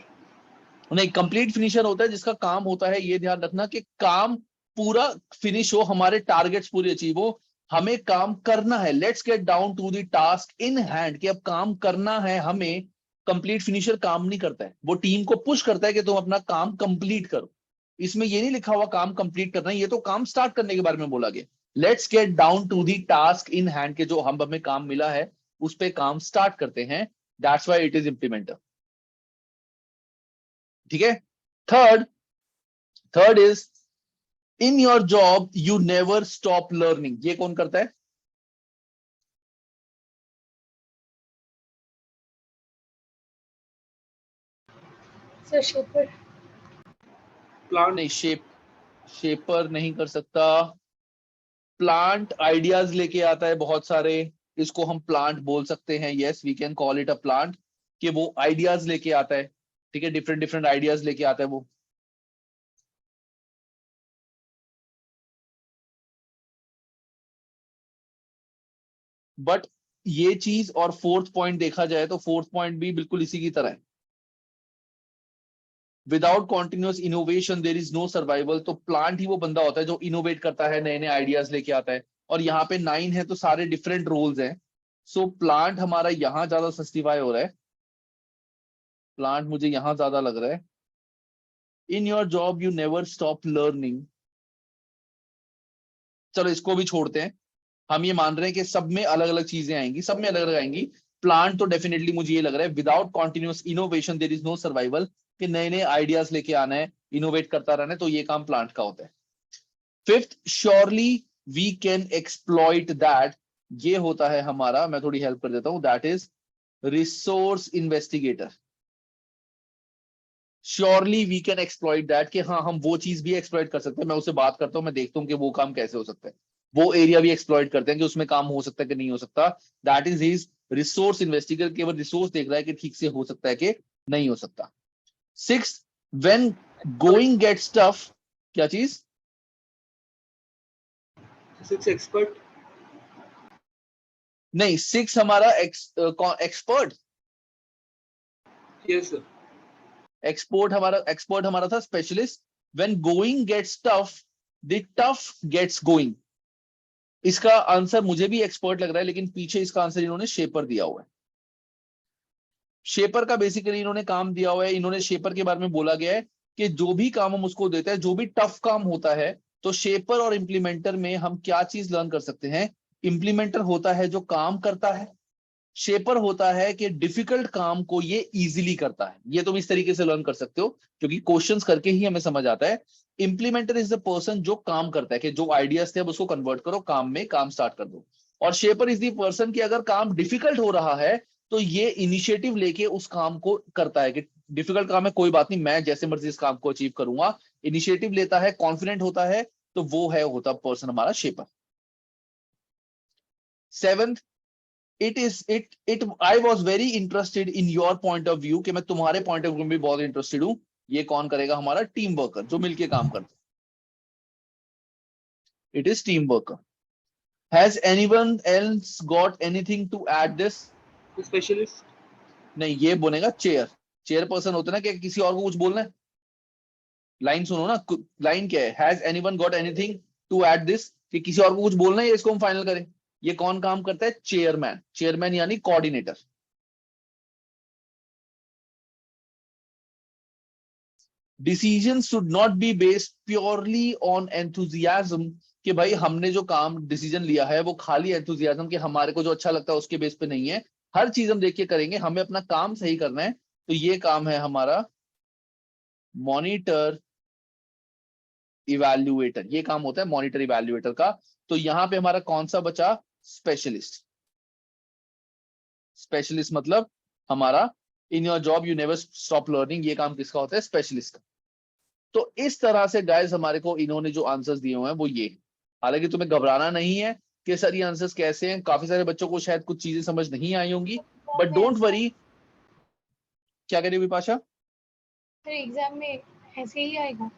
नहीं, कंप्लीट फिनिशर होता है जिसका काम होता है ये ध्यान रखना कि काम पूरा फिनिश हो, हमारे टारगेट्स पूरे अचीव हो, हमें काम करना है। Let's get down to the task in hand, कि अब काम करना है हमें, कंप्लीट फिनिशर काम नहीं करता है, वो टीम को पुश करता है कि तुम अपना काम कंप्लीट करो। इसमें ये नहीं लिखा हुआ काम कंप्लीट करना है, ये तो काम स्टार्ट करने के बारे में बोला गया। Let's get down to the task in hand, के जो हमें काम मिला है उस पे काम स्टार्ट करते हैं, that's why it is implementer. ठीक है। Third is in your job you never stop learning, ये कौन करता है? Sir shaper. प्लांट नहीं, शेपर नहीं कर सकता। प्लांट आइडियाज लेके आता है बहुत सारे, इसको हम प्लांट बोल सकते हैं, yes we can call it a plant, कि वो आइडियाज लेके आता है। ठीक है, डिफरेंट डिफरेंट आइडियाज लेके आता है वो। बट ये चीज और फोर्थ पॉइंट देखा जाए तो फोर्थ पॉइंट भी बिल्कुल इसी की तरह है। Without continuous innovation there is no survival. तो प्लांट ही वो बंदा होता है जो इनोवेट करता है, नए नए आइडियाज लेके आता है। और यहाँ पे 9 है तो सारे डिफरेंट रोल्स हैं। सो प्लांट हमारा यहां ज्यादा सस्टिफाई हो रहा है, प्लांट मुझे यहां ज्यादा लग रहा है। इन your job you never stop learning, चलो इसको भी छोड़ते हैं। हम ये मान रहे हैं कि सब में अलग अलग चीजें आएंगी, सब में अलग अलग आएंगी। प्लांट तो डेफिनेटली मुझे ये लग रहा है without continuous innovation there is no survival, कि नए नए आइडियाज लेके आना है, इनोवेट करता रहना है, तो ये काम प्लांट का होता है। Fifth, surely we can exploit that, ये होता है हमारा, मैं थोड़ी हेल्प कर देता हूं, that is resource investigator. Surely we can exploit that, कि हाँ हम वो चीज भी एक्सप्लॉइट कर सकते हैं। मैं उससे बात करता हूं, मैं देखता हूं कि वो काम कैसे हो सकता है, वो एरिया भी एक्सप्लॉइट करते हैं कि उसमें काम हो सकता है कि नहीं हो सकता। That is his resource investigator, केवल रिसोर्स देख रहा है कि ठीक से हो सकता है कि नहीं हो सकता। Sixth, when going gets tough, क्या चीज? 6 एक्सपर्ट नहीं, 6 हमारा एक्सपर्ट, यस सर एक्सपर्ट हमारा था specialist. When going gets tough, the tough gets going. इसका आंसर मुझे भी एक्सपर्ट लग रहा है, लेकिन पीछे इसका आंसर इन्होंने शेपर दिया हुआ है। शेपर का बेसिकली इन्होंने काम दिया हुआ है, इन्होंने शेपर के बारे में बोला गया है कि जो भी काम हम उसको देते हैं, जो भी टफ काम होता है, तो शेपर और इम्प्लीमेंटर में हम क्या चीज लर्न कर सकते हैं? इम्प्लीमेंटर होता है जो काम करता है, शेपर होता है कि डिफिकल्ट काम को ये इजीली करता है। ये तुम इस तरीके से लर्न कर सकते हो, क्योंकि क्वेश्चंस करके ही हमें समझ आता है। इम्प्लीमेंटर इज द पर्सन जो काम करता है, कि जो आइडियाज थे अब उसको कन्वर्ट करो काम में, काम स्टार्ट कर दो। और शेपर इज द पर्सन कि अगर काम डिफिकल्ट हो रहा है तो ये इनिशिएटिव लेके उस काम को करता है, कि डिफिकल्ट काम है कोई बात नहीं, मैं जैसे मर्जी इस काम को अचीव करूंगा। इनिशिएटिव लेता है, कॉन्फिडेंट होता है, तो वो है होता पर्सन हमारा shaper. Seventh, it I was very interested in your point of view, कि मैं तुम्हारे पॉइंट ऑफ व्यू में भी बहुत इंटरेस्टेड हूं। ये कौन करेगा? हमारा टीम वर्कर, जो मिलके काम करता है। It is team worker. Has anyone else got anything to add this? Specialist नहीं, ये बोलेगा चेयर पर्सन होते ना, कि किसी और को कुछ बोलना है। लाइन सुनो ना, लाइन क्या है? Has anyone got anything to add this, कि किसी और को कुछ बोलना है या इसको हम फाइनल करें। ये कौन काम करता है? चेयरमैन। चेयरमैन यानी coordinator. Decision should not be based purely on enthusiasm, कि भाई हमने जो काम डिसीजन लिया है वो खाली एंथुजियाज्म, कि हमारे को जो अच्छा लगता है उसके बेस पे नहीं है। हर चीज हम देख के करेंगे, हमें अपना काम सही करना है। तो ये काम है हमारा मॉनिटर इवैल्यूएटर, ये काम होता है मॉनिटर इवैल्यूएटर का। तो यहां पे हमारा कौन सा बचा? स्पेशलिस्ट। स्पेशलिस्ट मतलब हमारा इन your job you never stop learning, ये काम किसका होता है? स्पेशलिस्ट का। तो इस तरह से गाइस हमारे को इन्होंने जो आंसर्स दिए हुए हैं वो ये। हालांकि तुम्हें घबराना नहीं है कि सर ये आंसर्स कैसे हैं, काफी सारे बच्चों को शायद कुछ चीजें समझ नहीं आई होंगी, बट डोंट वरी। क्या कह रही हो विपाशा? सर एग्जाम में ऐसे ही आएगा?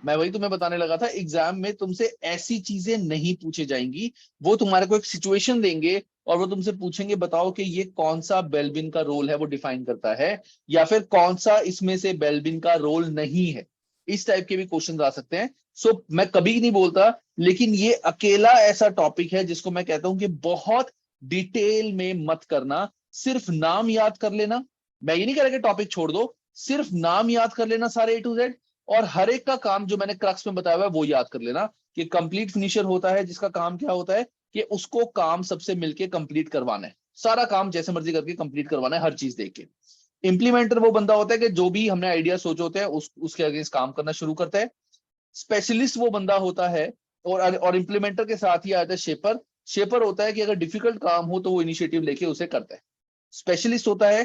मैं वही तुम्हें बताने लगा था, एग्जाम में तुमसे ऐसी चीजें नहीं पूछे जाएंगी। वो तुम्हारे को एक सिचुएशन देंगे और वो तुमसे पूछेंगे बताओ कि ये कौन सा बेल्बिन का रोल है वो डिफाइन करता है, या फिर कौन सा इसमें से बेल्बिन का रोल नहीं है। इस टाइप के भी क्वेश्चन आ सकते हैं। सो मैं कभी नहीं बोलता, लेकिन ये अकेला ऐसा टॉपिक है जिसको मैं कहता हूं कि बहुत डिटेल में मत करना, सिर्फ नाम याद कर लेना मैं ये नहीं कह रहा कि टॉपिक छोड़ दो, सिर्फ नाम याद कर लेना सारे A to Z, और हर एक का काम जो मैंने क्रक्स में बताया हुआ है वो याद कर लेना कि कंप्लीट फिनिशर होता है जिसका काम क्या होता है कि उसको काम सबसे मिलके कंप्लीट करवाना है, सारा काम जैसे मर्जी करके कंप्लीट करवाना है, हर चीज देख के। इंप्लीमेंटर वो बंदा होता है कि जो भी हमने आइडिया सोचे होते हैं उसके अगेंस्ट काम करना शुरू करता है। स्पेशलिस्ट वो बंदा होता है, और इंप्लीमेंटर के साथ ही आता है शेपर। शेपर होता है कि अगर डिफिकल्ट काम हो तो वो इनिशिएटिव लेके उसे करता है। स्पेशलिस्ट होता है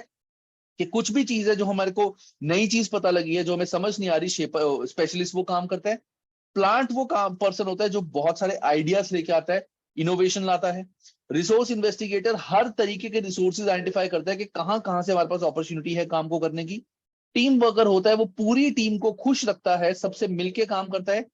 कि कुछ भी चीज है जो हमारे को नई चीज पता लगी है, जो हमें समझ नहीं आ रही, शेपर स्पेशलिस्ट वो काम करता है। प्लांट वो काम पर्सन होता है जो बहुत सारे आइडियाज लेके आता है, इनोवेशन लाता है। रिसोर्स इन्वेस्टिगेटर हर तरीके के रिसोर्सेज आइडेंटिफाई करता है कि कहां कहां से हमारे पास अपॉर्चुनिटी है काम को करने की। टीम वर्कर होता है, वो पूरी टीम को खुश रखता है, सबसे मिलके काम करता है।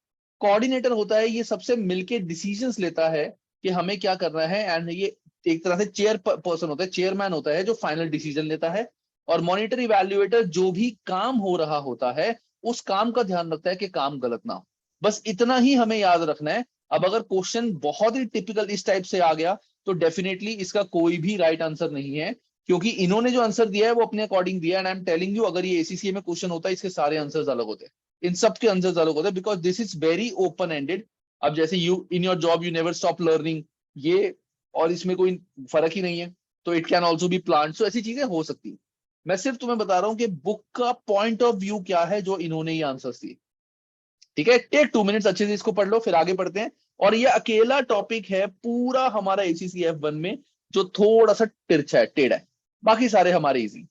कोऑर्डिनेटर होता है, ये सबसे मिलके डिसीजंस लेता है कि हमें क्या करना है, एंड ये एक तरह से चेयर पर्सन होता है, चेयरमैन होता है जो फाइनल डिसीजन लेता है। और मॉनिटर इवैल्यूएटर जो भी काम हो रहा होता है उस काम का ध्यान रखता है कि काम गलत ना हो। बस इतना ही हमें याद रखना है। अब अगर क्वेश्चन बहुत ही टिपिकल इस टाइप से आ गया तो डेफिनेटली इसका कोई भी राइट आंसर नहीं है, क्योंकि इन्होंने जो आंसर दिया है वो अपने अकॉर्डिंग दिया है। And I am telling you, अगर ये एसीसीए में क्वेश्चन होता है इसके सारे आंसर्स अलग होते हैं, इन सब के आंसर्स अलग होते हैं, because this is very open ended. अब जैसे you in your job you never stop learning, ये और इसमें कोई फर्क ही नहीं है, तो it can also be plant. So ऐसी चीजें हो सकती है। मैं सिर्फ तुम्हें बता रहा हूं कि बुक का पॉइंट ऑफ व्यू क्या है जो इन्होंने ये आंसर्स दिए। ठीक है, टेक 2 मिनट्स अच्छे से इसको पढ़ लो, फिर आगे बढ़ते हैं। और ये अकेला टॉपिक है पूरा हमारा ACCF1 में जो थोड़ा सा तिरछा है, टेढ़ा है, बाकी सारे हमारे इजी।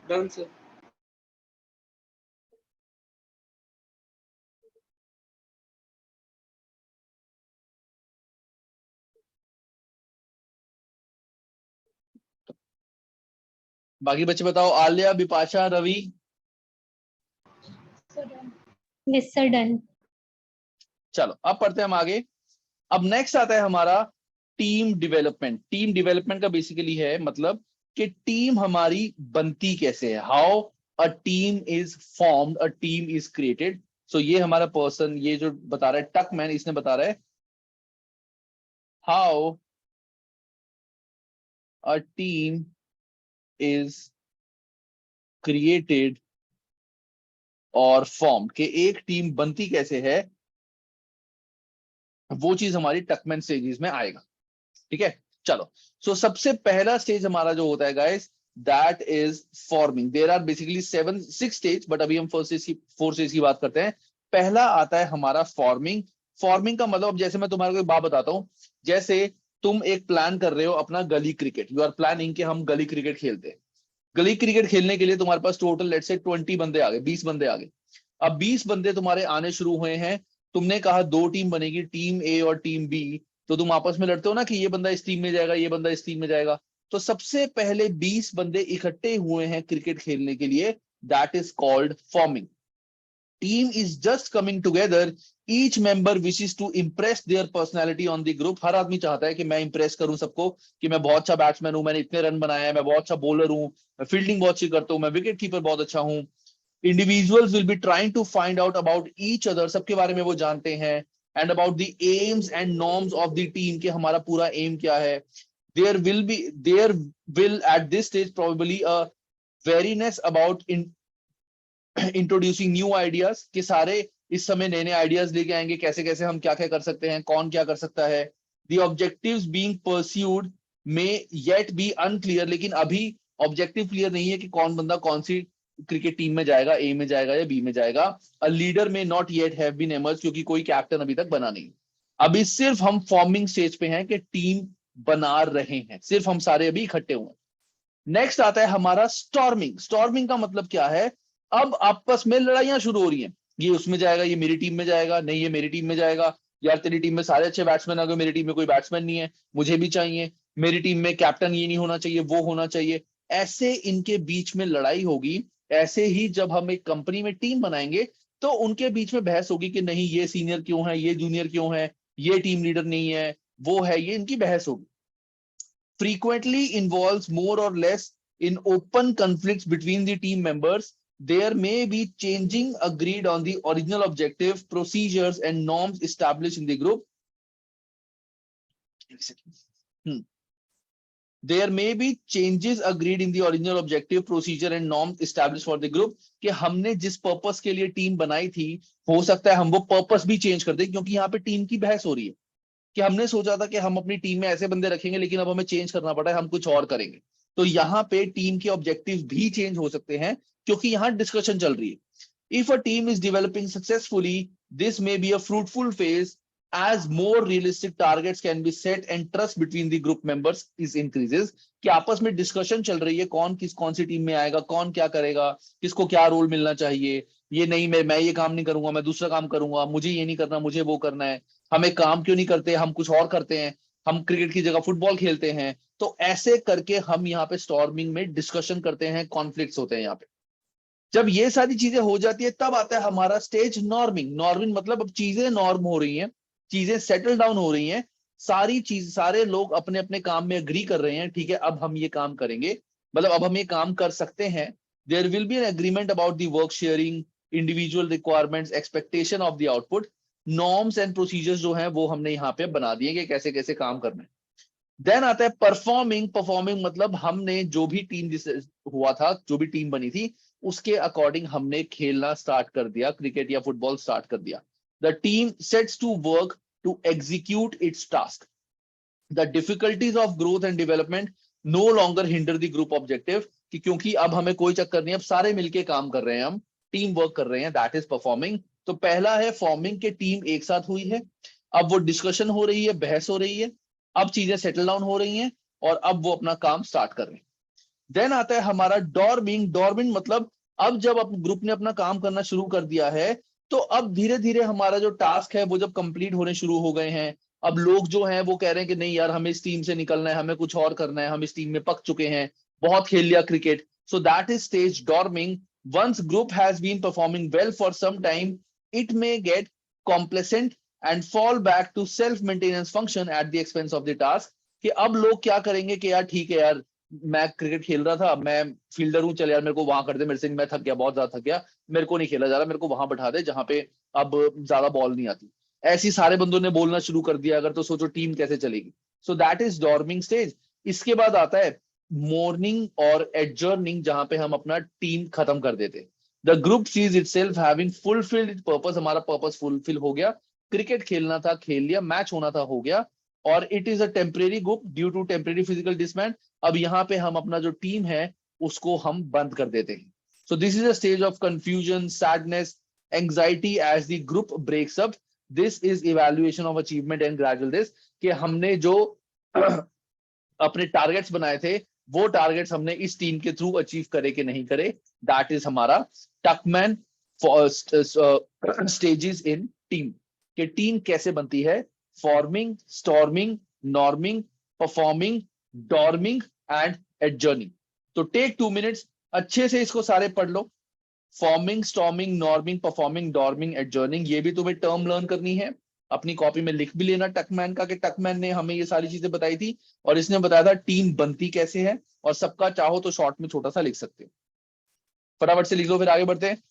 Done sir. बाकी बच्चे बताओ, Alia, Bipasha, Ravi. Yes, sir, done. चलो अब पढ़ते हैं हम आगे। अब नेक्स्ट आता है हमारा टीम डेवलपमेंट। टीम डेवलपमेंट का बेसिकली है मतलब कि टीम हमारी बनती कैसे है, how a team is formed, a team is created. So ये हमारा पर्सन, ये जो बता रहा है टकमैन, इसने बता रहा है how a team is created और फॉर्म, कि एक टीम बनती कैसे है, वो चीज हमारी टकमैन स्टेजेस में आएगा। ठीक है, चलो। सो सबसे पहला स्टेज हमारा जो होता है guys, that is forming. There are basically 6 stage, but अभी हम फर्स्ट स्टेज की 4 स्टेज की बात करते हैं। पहला आता है हमारा फॉर्मिंग। फॉर्मिंग का मतलब, जैसे मैं तुम्हारे को एक बात बताता हूं, जैसे तुम एक प्लान कर रहे हो अपना गली क्रिकेट, यू आर प्लानिंग कि हम गली क्रिकेट खेलते हैं। गली क्रिकेट खेलने के लिए तुम्हारे पास टोटल लेट्स से 20 बंदे आ गए, 20 बंदे आ गए। अब 20 बंदे तुम्हारे आने शुरू हुए हैं। तुमने कहा 2 टीम बनेगी, टीम ए और टीम बी। तो तुम आपस में लड़ते हो ना कि ये बंदा इस टीम में जाएगा, ये बंदा इस टीम में जाएगा। तो सबसे पहले 20 बंदे इकट्ठे हुए हैं क्रिकेट खेलने के लिए, that is called forming. Team is just coming together, each member wishes to impress their personality on the group. हर आदमी चाहता है कि मैं इंप्रेस करूं सबको, कि मैं बहुत अच्छा बैट्समैन हूं, मैंने इतने रन बनाए हैं, मैं बहुत अच्छा बॉलर हूं, मैं फील्डिंग बहुत अच्छी करता हूं, मैं विकेट कीपर बहुत अच्छा हूं। Individuals will be trying to find out about each other, सबके बारे में वो जानते हैं, and about the aims and norms of the team, कि हमारा पूरा aim क्या है। there will at this stage probably a wariness about introducing new ideas, कि सारे इस समय नए नए आइडियाज लेके आएंगे, कैसे कैसे हम क्या क्या कर सकते हैं, कौन क्या कर सकता है। The objectives being pursued may yet be unclear, लेकिन अभी ऑब्जेक्टिव क्लियर नहीं है कि कौन बंदा कौन सी क्रिकेट टीम में जाएगा, ए में जाएगा या बी में जाएगा। अ लीडर में not yet have been emerge, क्योंकि कोई कैप्टन अभी तक बना नहीं। अभी सिर्फ हम फॉर्मिंग स्टेज पे हैं कि टीम बना रहे हैं, सिर्फ हम सारे अभी इकट्ठे हुए। नेक्स्ट आता है हमारा स्टॉर्मिंग। स्टॉर्मिंग का मतलब क्या है? अब आपस में लड़ाइयां शुरू हो रही हैं, ये उसमें जाएगा, ये मेरी टीम में जाएगा, नहीं ये मेरी टीम में जाएगा, यार तेरी टीम में सारे अच्छे बैट्समैन आ गए, मेरी टीम में कोई बैट्समैन नहीं है, मुझे भी चाहिए, मेरी टीम में कैप्टन ये नहीं होना चाहिए, वो होना चाहिए। ऐसे इनके बीच में लड़ाई होगी। ऐसे ही जब हम एक कंपनी में टीम बनाएंगे तो उनके बीच में बहस होगी कि नहीं ये सीनियर क्यों है, ये जूनियर क्यों है, ये टीम लीडर नहीं है, वो है, ये इनकी बहस होगी। Frequently involves more or less in open conflicts between the team members. There may be changing agreed on the original objective, procedures and norms established in the group. There may be changes agreed in the original objective, procedure and norms established for the group, कि हमने जिस पर्पस के लिए टीम बनाई थी, हो सकता है हम वो पर्पस भी चेंज कर दें, क्योंकि यहाँ पे टीम की बहस हो रही है कि हमने सोचा था कि हम अपनी टीम में ऐसे बंदे रखेंगे, लेकिन अब हमें चेंज करना पड़ा है, हम कुछ और करेंगे। तो यहाँ पे टीम के ऑब्जेक्टिव भी चेंज हो सकते हैं, क्योंकि यहाँ डिस्कशन चल रही है। If a team is developing successfully, this may be a fruitful phase as more realistic targets can be set and trust between the group members is increases, कि आपस में डिस्कशन चल रही है, कौन सी टीम में आएगा, कौन क्या करेगा, किसको क्या रोल मिलना चाहिए, ये नहीं मैं ये काम नहीं करूंगा, मैं दूसरा काम करूंगा, मुझे ये नहीं करना, मुझे वो करना है, हम एक काम क्यों नहीं करते, हम कुछ और करते हैं, हम क्रिकेट की जगह फुटबॉल खेलते हैं। तो ऐसे करके हम यहाँ पे स्टॉर्मिंग में डिस्कशन करते हैं, कॉन्फ्लिक्ट्स होते हैं यहाँ पे। जब ये सारी चीजें हो जाती है तब आता है हमारा स्टेज नॉर्मिंग। नॉर्मिंग मतलब अब चीजें नॉर्म हो रही हैं, चीजें सेटल डाउन हो रही हैं, सारे लोग अपने अपने काम में एग्री कर रहे हैं, ठीक है अब हम ये काम करेंगे, मतलब अब हम ये काम कर सकते हैं। There will be an agreement about the work sharing, individual requirements, expectation of the output, norms and procedures जो हैं वो हमने यहाँ पे बना दिए कि कैसे कैसे काम करना है। देन आता है परफॉर्मिंग। परफॉर्मिंग मतलब हमने जो भी टीम हुआ था, जो भी टीम बनी थी, उसके अकॉर्डिंग हमने खेलना स्टार्ट कर दिया, क्रिकेट या फुटबॉल स्टार्ट कर दिया। The team sets to work to execute its task. The difficulties of growth and development no longer hinder the group objective, कि क्योंकि अब हमें कोई चक्कर नहीं, अब सारे मिलके काम कर रहे हैं, हम टीम वर्क कर रहे हैं, दैट इज परफॉर्मिंग। तो पहला है फॉर्मिंग के टीम एक साथ हुई है, अब वो डिस्कशन हो रही है, बहस हो रही है, अब चीजें सेटल डाउन हो रही हैं और अब वो अपना काम स्टार्ट कर रहे हैं। देन आता है हमारा डॉर्मिंग। डॉर्मिंग मतलब अब जब ग्रुप ने अपना काम करना शुरू कर दिया है, तो अब धीरे धीरे हमारा जो टास्क है वो जब कंप्लीट होने शुरू हो गए हैं, अब लोग जो हैं वो कह रहे हैं कि नहीं यार हमें इस टीम से निकलना है, हमें कुछ और करना है, हम इस टीम में पक चुके हैं, बहुत खेल लिया cricket. So that is stage dorming. Once group has been performing well for some time, it may get complacent and fall back to self maintenance function at the expense of the task. कि अब लोग क्या करेंगे कि यार ठीक है यार, मैं क्रिकेट खेल रहा था, मैं फील्डर हूं, चल यार मेरे को वहां कर दे, मेरे से मैं थक गया, बहुत ज्यादा थक गया, मेरे को नहीं खेला जा रहा, मेरे को वहां बैठा दे जहां पे अब ज्यादा बॉल नहीं आती। ऐसी सारे बंदों ने बोलना शुरू कर दिया अगर, तो सोचो टीम कैसे चलेगी। So that is dorming stage. इसके बाद आता है मॉर्निंग और एडजर्निंग, जहां पे हम अपना टीम खत्म कर देते। The group cease itself having fulfilled its purpose. हमारा पर्पस फुलफिल हो गया, क्रिकेट खेलना था खेल लिया, मैच होना था हो गया, और it is a temporary group due to temporary physical disband. अब यहाँ पे हम अपना जो टीम है उसको हम बंद कर देते हैं। So this is a stage of confusion, sadness, anxiety as the group breaks up. This is evaluation of achievement and gradual this, कि हमने जो अपने टारगेट्स बनाए थे वो टारगेट्स हमने इस टीम के थ्रू अचीव करे कि नहीं करे। दैट इज हमारा टकमैन स्टेजेस इन टीम, कि टीम कैसे बनती है। Forming, storming, norming, performing, dorming and adjourning. तो टेक 2 मिनट्स, अच्छे से इसको सारे पढ़ लो, forming, storming, norming, performing, dorming, adjourning, ये भी तुम्हें टर्म लर्न करनी है। अपनी कॉपी में लिख भी लेना टकमैन का, कि टकमैन ने हमें ये सारी चीजें बताई थी और इसने बताया था टीम बनती कैसे है, और सबका चाहो तो शॉर्ट में छोटा सा लिख सकते हो। फटाफट से लिख लो, फिर आगे बढ़ते हैं।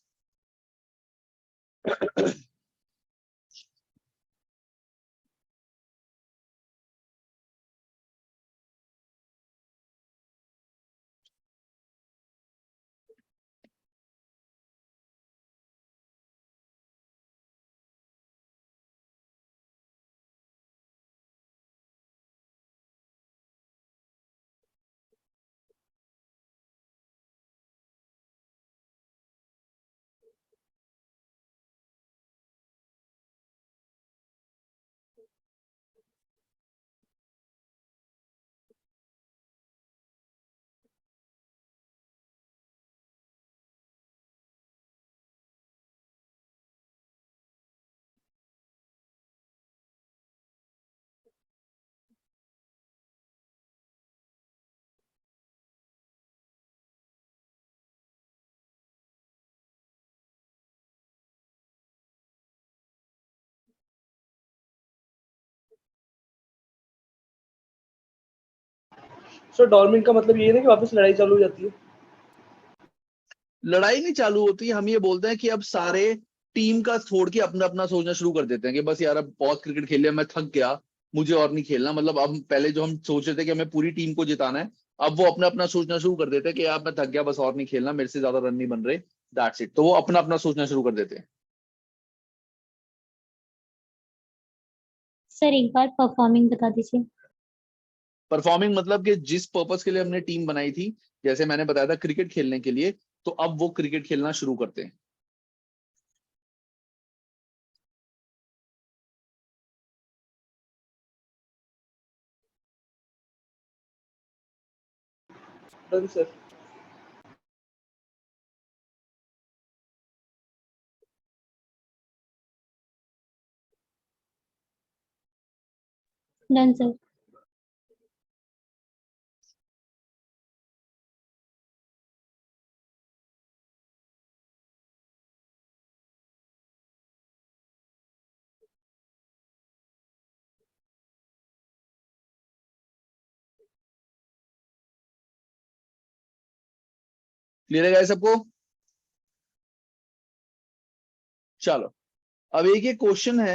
सर डॉर्मिंग का मतलब ये है ना कि वापस लड़ाई चालू हो जाती है। लड़ाई नहीं चालू होती, हम ये बोलते हैं कि अब सारे टीम का छोड़ के अपना अपना सोचना शुरू कर देते हैं कि बस यार अब बहुत क्रिकेट खेल लिया, मैं थक गया, मुझे और नहीं खेलना। मतलब अब पहले जो हम सोच रहे थे कि हमें पूरी टीम को जिताना है, अब वो अपना अपना सोचना शुरू कर देते हैं कि यार मैं थक गया, बस और नहीं खेलना, मेरे से ज्यादा रन नहीं बन रहे, दैट्स इट। तो वो अपना अपना सोचना शुरू कर देते हैं। सर एक बार परफॉर्मिंग बता दीजिए। परफॉर्मिंग मतलब कि जिस पर्पस के लिए हमने टीम बनाई थी, जैसे मैंने बताया था क्रिकेट खेलने के लिए, तो अब वो क्रिकेट खेलना शुरू करते हैं। Done sir. Done sir. Clear है गाइस सबको? चलो, अब एक ये क्वेश्चन है,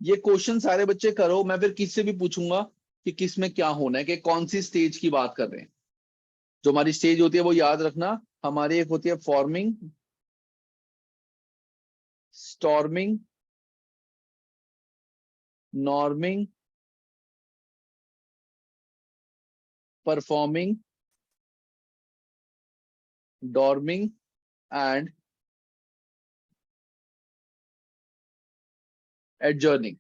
ये क्वेश्चन सारे बच्चे करो, मैं फिर किससे भी पूछूंगा कि किस में क्या होना है, कि कौन सी स्टेज की बात कर रहे हैं। जो हमारी स्टेज होती है वो याद रखना, हमारी एक होती है forming, storming, norming, performing, dorming and adjourning.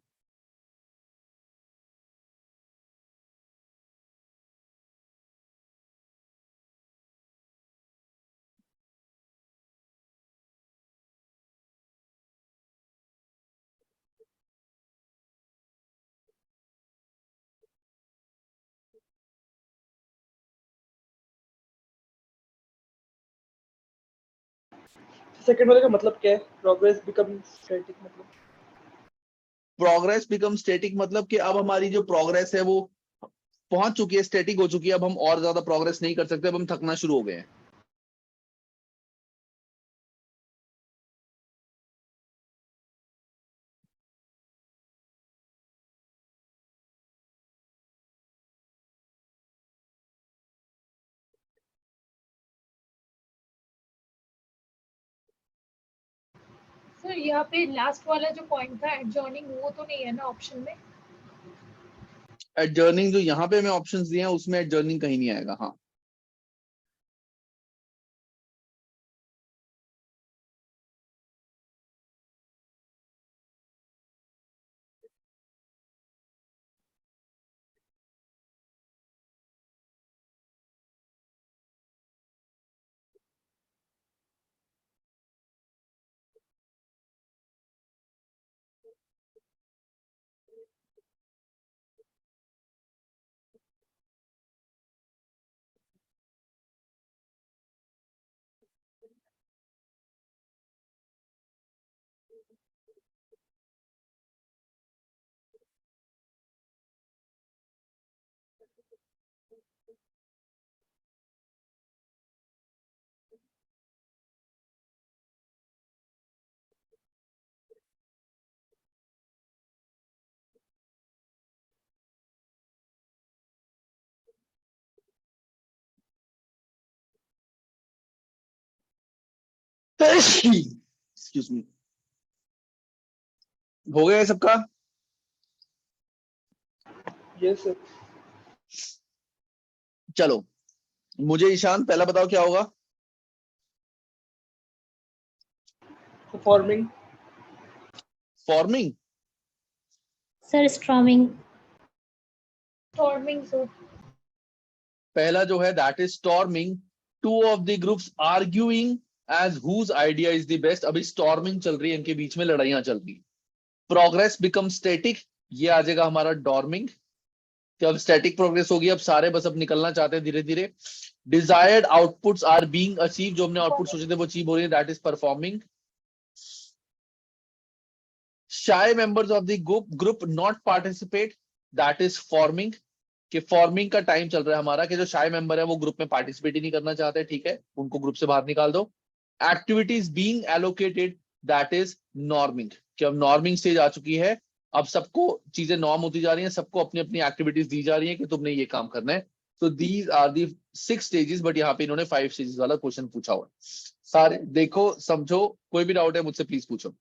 Second वाले का मतलब क्या है? प्रोग्रेस बिकम स्टैटिक मतलब? प्रोग्रेस बिकम स्टैटिक मतलब कि अब हमारी जो प्रोग्रेस है वो पहुंच चुकी है, स्टैटिक हो चुकी है, अब हम और ज्यादा प्रोग्रेस नहीं कर सकते, अब हम थकना शुरू हो गए हैं। सर यहाँ पे लास्ट वाला जो पॉइंट था एडजॉर्निंग, वो तो नहीं है ना ऑप्शन में? एडजर्निंग जो यहाँ पे हमें ऑप्शंस दिए हैं उसमें एडजर्निंग कहीं नहीं आएगा। हाँ, एक्सक्यूज मी, हो गया है सबका? Yes sir. चलो, मुझे ईशान पहला बताओ क्या होगा? Forming. Forming. Sir storming. Storming sir. पहला जो है that is storming, two of the groups arguing as whose idea is the best. अभी स्टॉर्मिंग चल रही है, इनके बीच में लड़ाइयां चल रही। प्रोग्रेस बिकम स्टैटिक, ये आ जाएगा हमारा डॉर्मिंग, कि अब स्टैटिक प्रोग्रेस होगी, अब सारे बस अब निकलना चाहते हैं धीरे धीरे। Desired outputs are being achieve, जो हमने आउटपुट सोचे थे वो अचीव हो रही है, that is performing. Shy members of the group not participate, that is forming, कि फॉर्मिंग का टाइम चल रहा है हमारा, कि जो शाय मेंबर है वो ग्रुप में पार्टिसिपेट ही नहीं करना चाहते, ठीक है, उनको ग्रुप से बाहर निकाल दो। Activities being allocated, that is norming, कि अब नॉर्मिंग स्टेज आ चुकी है, अब सबको चीजें नॉर्म होती जा रही हैं, सबको अपनी अपनी एक्टिविटीज दी जा रही है कि तुमने ये काम करना है। तो these are the 6 stages, but यहाँ पे इन्होंने 5 स्टेजेस वाला क्वेश्चन पूछा हुआ है। सारे देखो समझो, कोई भी डाउट है मुझसे प्लीज पूछो।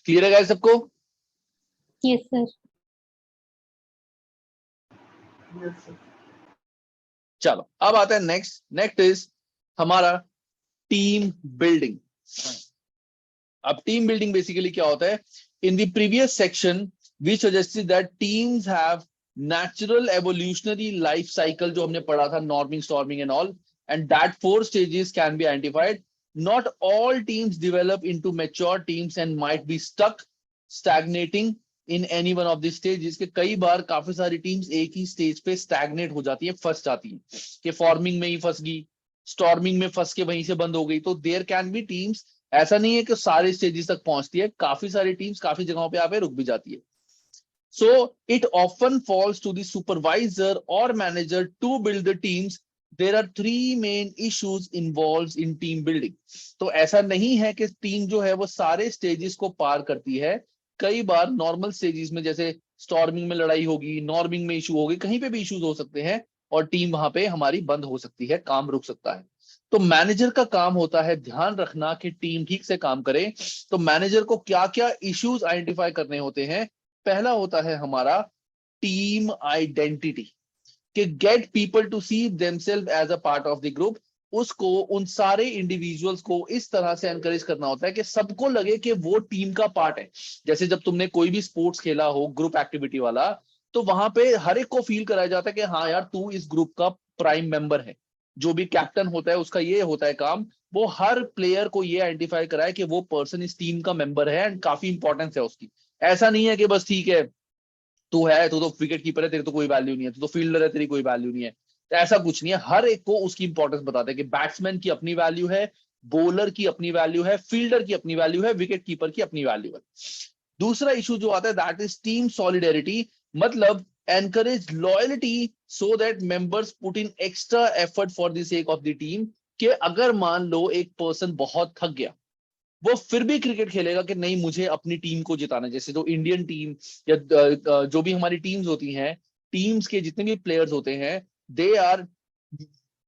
क्लियर है गाइस सबको? Yes sir. Yes sir. चलो अब आता है नेक्स्ट इज हमारा टीम बिल्डिंग। अब टीम बिल्डिंग बेसिकली क्या होता है? In the previous section we suggested that teams have natural evolutionary life cycle, जो हमने पढ़ा था, norming, storming and all, and that 4 stages can be identified. Not all teams develop into mature teams and might be stagnating in any one of these stages, के कई बार काफी सारी टीम्स एक ही स्टेज पे स्टैग्नेट हो जाती है, फंस जाती है, कि फॉर्मिंग में ही फंस गई, स्टॉर्मिंग में फंस के वहीं से बंद हो गई। तो देयर कैन बी टीम्स, ऐसा नहीं है कि सारे स्टेजेस तक पहुंचती है, काफी सारी टीम्स काफी जगहों पे यहाँ पे रुक भी जाती है। So it often falls to the supervisor or manager to build the teams. There are 3 main issues involved in team building. तो ऐसा नहीं है कि टीम जो है वो सारे स्टेजेस को पार करती है। कई बार नॉर्मल स्टेजेस में, जैसे स्टॉर्मिंग में लड़ाई होगी, नॉर्मिंग में इशू होगी, कहीं पे भी इश्यूज हो सकते हैं और टीम वहां पे हमारी बंद हो सकती है, काम रुक सकता है। तो मैनेजर का काम होता है ध्यान रखना कि टीम ठीक से काम करे। तो मैनेजर को क्या क्या इश्यूज आइडेंटिफाई करने होते हैं? पहला होता है हमारा टीम आइडेंटिटी, कि get people to see themselves as a part of the group. उसको, उन सारे इंडिविजुअल्स को इस तरह से एनकरेज करना होता है कि सबको लगे कि वो टीम का पार्ट है। जैसे जब तुमने कोई भी स्पोर्ट्स खेला हो, ग्रुप एक्टिविटी वाला, तो वहां पे हर एक को फील कराया जाता है कि हाँ यार, तू इस ग्रुप का प्राइम मेंबर है। जो भी कैप्टन होता है उसका ये होता है काम, वो हर प्लेयर को ये आइडेंटिफाई कराए कि वो पर्सन इस टीम का मेंबर है एंड काफी इंपॉर्टेंस है उसकी। ऐसा नहीं है कि बस ठीक है, तू है, तू तो विकेट कीपर है, तेरी तो कोई वैल्यू नहीं है, तू तो फील्डर है, तेरी कोई वैल्यू नहीं है। तो ऐसा कुछ नहीं है, हर एक को उसकी इंपॉर्टेंस बताते हैं कि बैट्समैन की अपनी वैल्यू है, बॉलर की अपनी वैल्यू है, फील्डर की अपनी वैल्यू है, विकेट कीपर की अपनी वैल्यू है। दूसरा इशू जो आता है दैट इज टीम सॉलिडेरिटी, मतलब encourage loyalty so that members put in extra effort for the sake of the team. कि अगर मान लो एक पर्सन बहुत थक गया, वो फिर भी क्रिकेट खेलेगा कि नहीं, मुझे अपनी टीम को जिताना है। जैसे जो इंडियन टीम या जो भी हमारी टीम्स होती हैं, टीम्स के जितने भी प्लेयर्स होते हैं, they are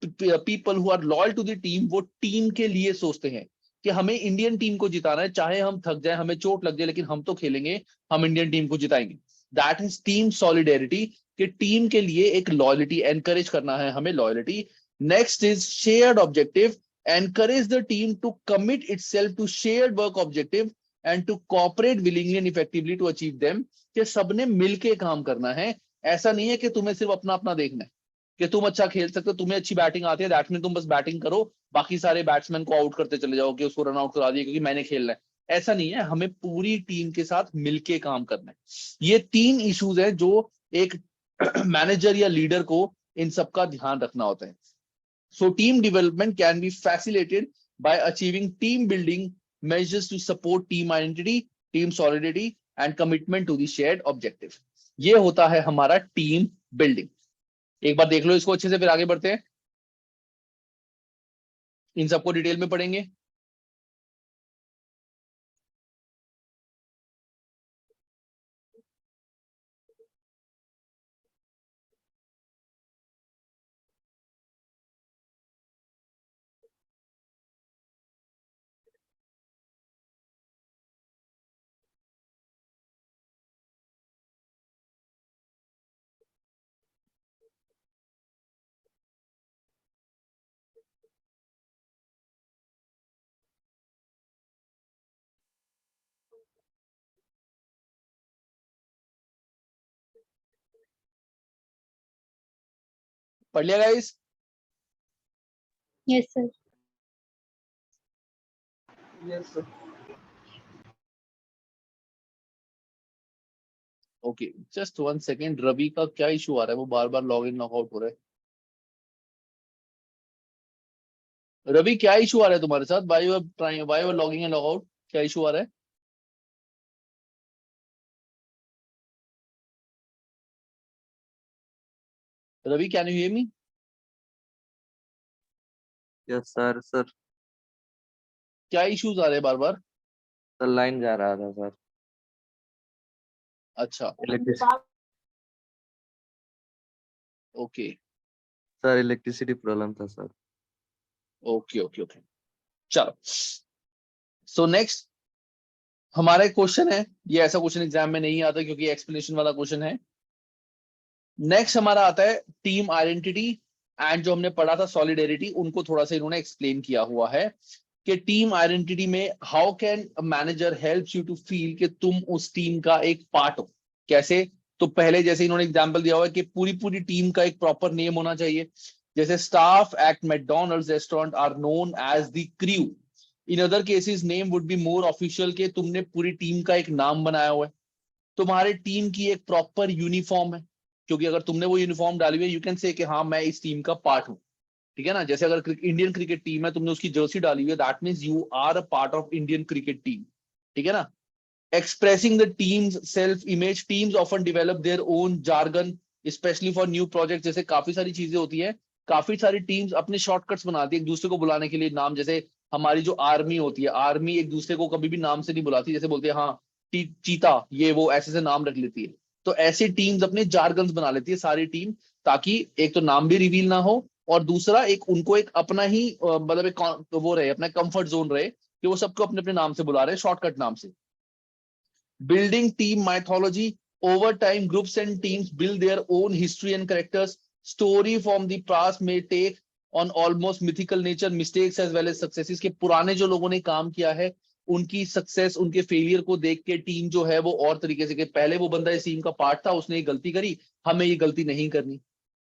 people who are loyal to the team. वो टीम के लिए सोचते हैं कि हमें इंडियन टीम को जिताना है, चाहे हम थक जाए, हमें चोट लग जाए, लेकिन हम तो खेलेंगे, हम इंडियन टीम को जिताएंगे। दैट इज टीम सॉलिडेरिटी, कि टीम के लिए एक लॉयल्टी एनकरेज करना है हमें, loyalty. Next is shared objective, encourage the team to commit itself to shared work objective and to cooperate willingly and effectively to achieve them। कि सबने मिलके काम करना है। ऐसा नहीं है कि तुम्हें सिर्फ अपना अपना देखना है, कि तुम अच्छा खेल सकते हो, तुम्हें अच्छी बैटिंग आती है, दैट मीन तुम बस बैटिंग करो, बाकी सारे बैट्समैन को आउट करते चले जाओ कि उसको रन आउट करा दिए क्योंकि मैंने खेलना है। ऐसा नहीं है, हमें पूरी टीम के साथ मिलके काम करना है। ये 3 इश्यूज हैं जो एक मैनेजर या लीडर को इन सब का ध्यान रखना होता है। So team development can be facilitated by achieving team building measures to support team identity, team solidity and commitment to the shared objective. ये होता है हमारा टीम बिल्डिंग. एक बार देख लो इसको अच्छे से, फिर आगे बढ़ते हैं. इन सबको डिटेल में पढ़ेंगे. पढ़ लिया guys? Yes, sir. Yes, sir. Okay, just 1 second. Ravi का क्या इशू आ रहा है? वो बार बार लॉग इन लॉग आउट हो रहा है. रवि क्या इशू आ रहा है तुम्हारे साथ? Why you are trying, why you are logging in log out? क्या इशू आ रहा है? Ravi, can you hear me? Yes sir. Sir क्या इश्यूज आ रहे हैं बार बार? सर लाइन जा रहा था सर. अच्छा, ओके सर इलेक्ट्रिसिटी प्रॉब्लम था सर. Okay okay okay. चलो, सो नेक्स्ट हमारा एक क्वेश्चन है. ये ऐसा क्वेश्चन एग्जाम में नहीं आता क्योंकि एक्सप्लेनेशन वाला क्वेश्चन है. नेक्स्ट हमारा आता है टीम आइडेंटिटी एंड जो हमने पढ़ा था सॉलिडेरिटी, उनको थोड़ा सा इन्होंने एक्सप्लेन किया हुआ है कि टीम आइडेंटिटी में how can a manager helps you to feel कि तुम उस टीम का एक पार्ट हो. कैसे? तो पहले जैसे इन्होंने एग्जांपल दिया हुआ है कि पूरी पूरी टीम का एक प्रॉपर नेम होना चाहिए. जैसे staff at McDonald's restaurant are known as the crew. In other cases name would be more official के तुमने पूरी टीम का एक नाम बनाया हुआ है. तुम्हारे टीम की एक प्रॉपर यूनिफॉर्म है, क्योंकि अगर तुमने वो यूनिफॉर्म डाली हुई है यू कैन से कि हाँ मैं इस टीम का पार्ट हूं. ठीक है ना? जैसे अगर इंडियन क्रिकेट टीम है, तुमने उसकी जर्सी डाली हुई है, that means you are a part of Indian cricket team. ठीक है ना? Expressing the team's self image, teams often develop their own jargon especially for new projects. जैसे काफी सारी चीजें होती है, काफी सारी टीम्स अपने शॉर्टकट्स बनाती है एक दूसरे को बुलाने के लिए नाम. जैसे हमारी जो आर्मी होती है, आर्मी एक दूसरे को कभी भी नाम से नहीं बुलाती. जैसे बोलते हैं हाँ चीता, ये वो ऐसे से नाम रख लेती है. तो ऐसी टीम्स अपने जारगन्स बना लेती है सारी टीम, ताकि एक तो नाम भी रिवील ना हो और दूसरा एक उनको एक अपना ही मतलब एक वो रहे, अपना कंफर्ट जोन रहे कि वो सबको अपने अपने नाम से बुला रहे हैं, शॉर्टकट नाम से. Building team mythology. Over time, groups and teams build their own history and characters. Story from the past may take on almost mythical nature, mistakes as well as successes. के पुराने जो लोगों ने काम किया है उनकी सक्सेस, उनके फेलियर को देख के टीम जो है वो और तरीके से कि पहले वो बंदा इस टीम का पार्ट था, उसने ये गलती करी, हमें ये गलती नहीं करनी.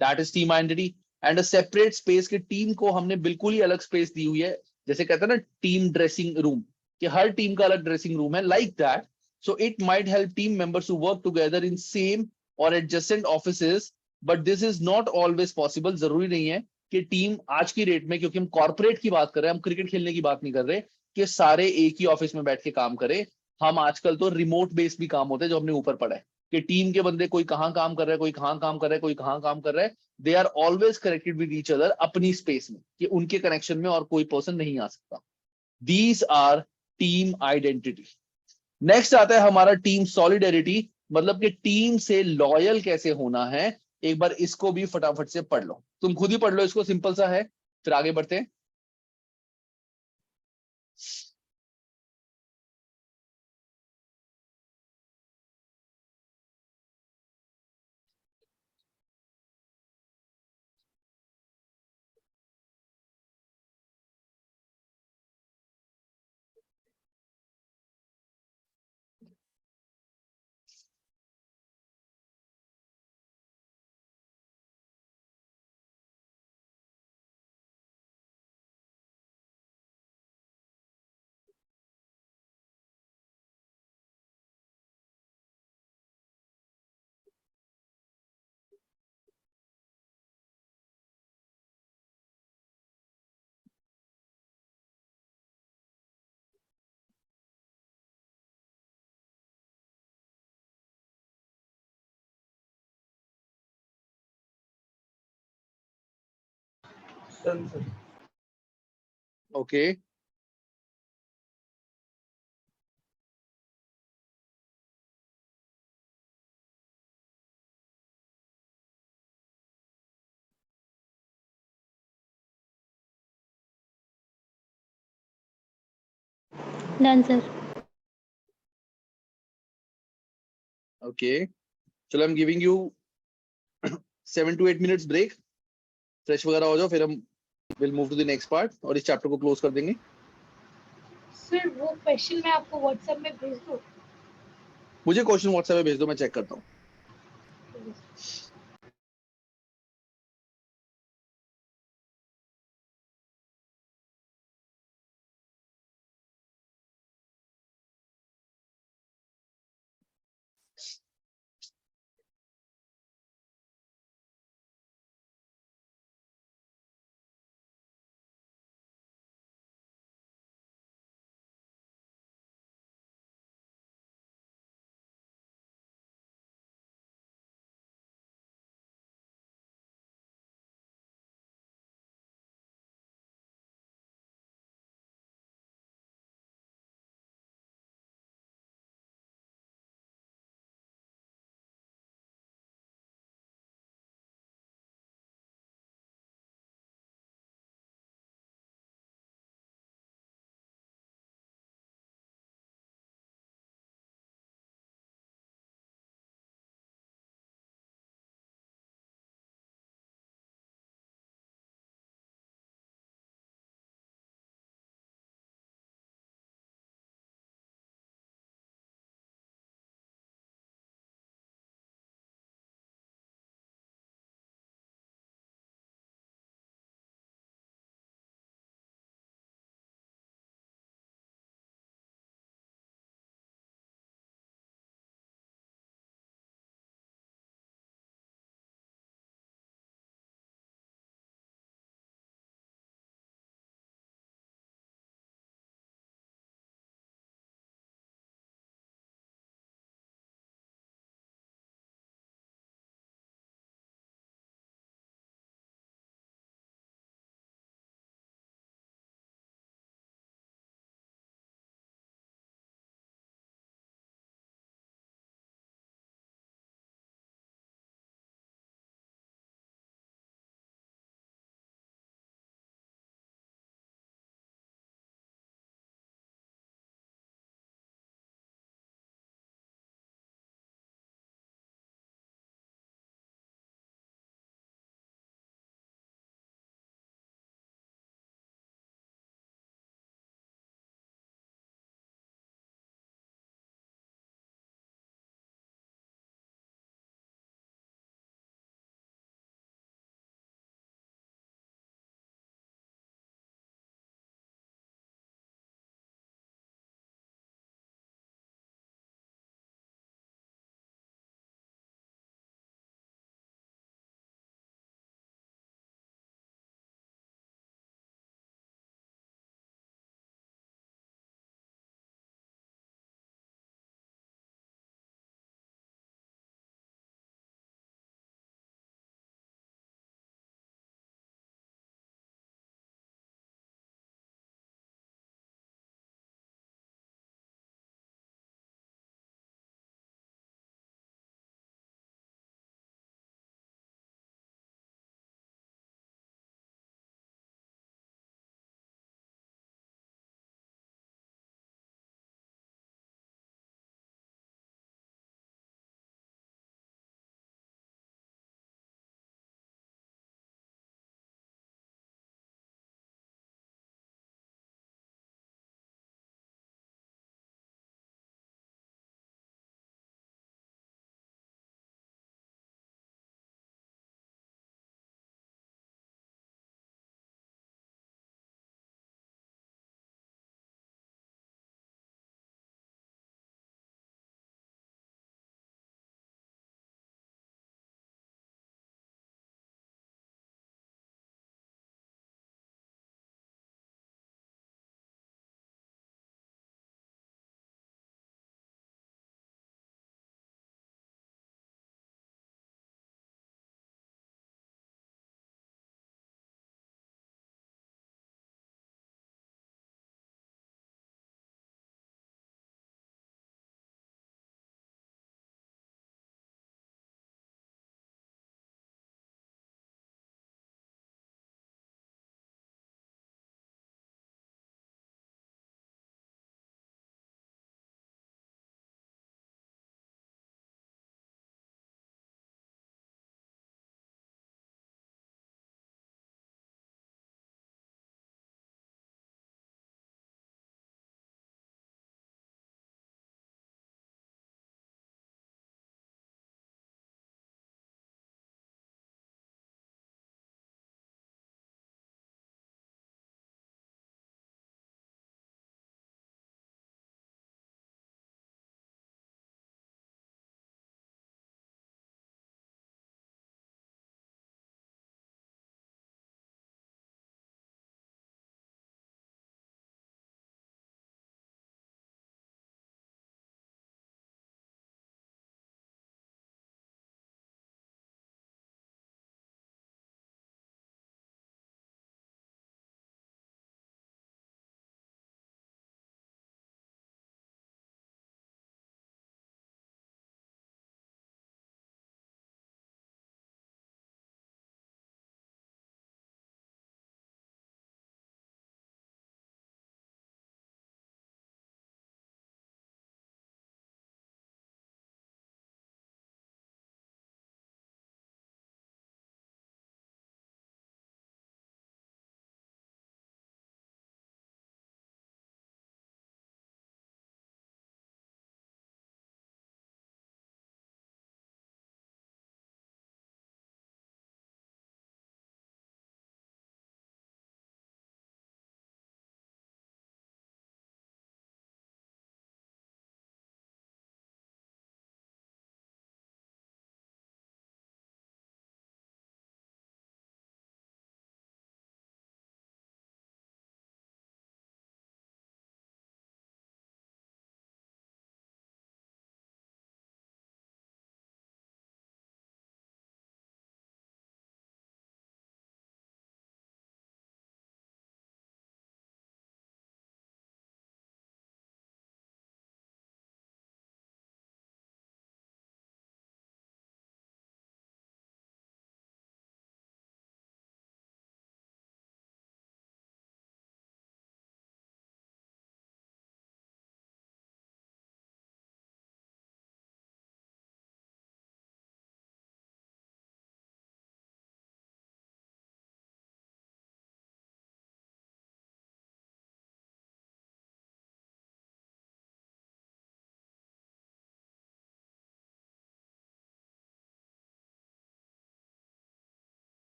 That is team identity. And a separate space की टीम को हमने बिल्कुल ही अलग स्पेस दी हुई है. जैसे कहते हैं ना टीम ड्रेसिंग रूम, कि हर टीम का अलग ड्रेसिंग रूम है, like that. So it might help team members to work together in same or adjacent offices, but this is not always possible. जरूरी नहीं है कि टीम आज की डेट में, क्योंकि हम कॉर्पोरेट की बात कर रहे हैं, हम क्रिकेट खेलने की बात नहीं कर रहे, कि सारे एक ही ऑफिस में बैठ के काम करें. हम आजकल तो रिमोट बेस्ड भी काम होते हैं जो हमने ऊपर पढ़ा है, कि टीम के बंदे कोई कहाँ काम कर रहा है, कोई कहाँ काम कर रहा है, कोई कहाँ काम कर रहा है. They are always connected with each other अपनी स्पेस में, कि उनके कनेक्शन में और कोई पर्सन नहीं आ सकता. These are team identity. Next आता है हमारा टीम सॉलिडेरिटी, मतलब कि टीम से लॉयल कैसे होना है. एक बार इसको भी फटाफट से पढ़ लो, तुम खुद ही पढ़ लो इसको, सिंपल सा है. फिर आगे बढ़ते हैं. Done sir. Okay Done, sir. Okay, चलो I am giving you 7 to 8 minutes break, fresh वगैरह हो जाओ, फिर हम will move to the next part और इस चैप्टर को क्लोज कर देंगे। सर वो क्वेश्चन मैं आपको व्हाट्सएप में भेज दूँ? मुझे क्वेश्चन व्हाट्सएप पे भेज दो, मैं चेक करता हूँ।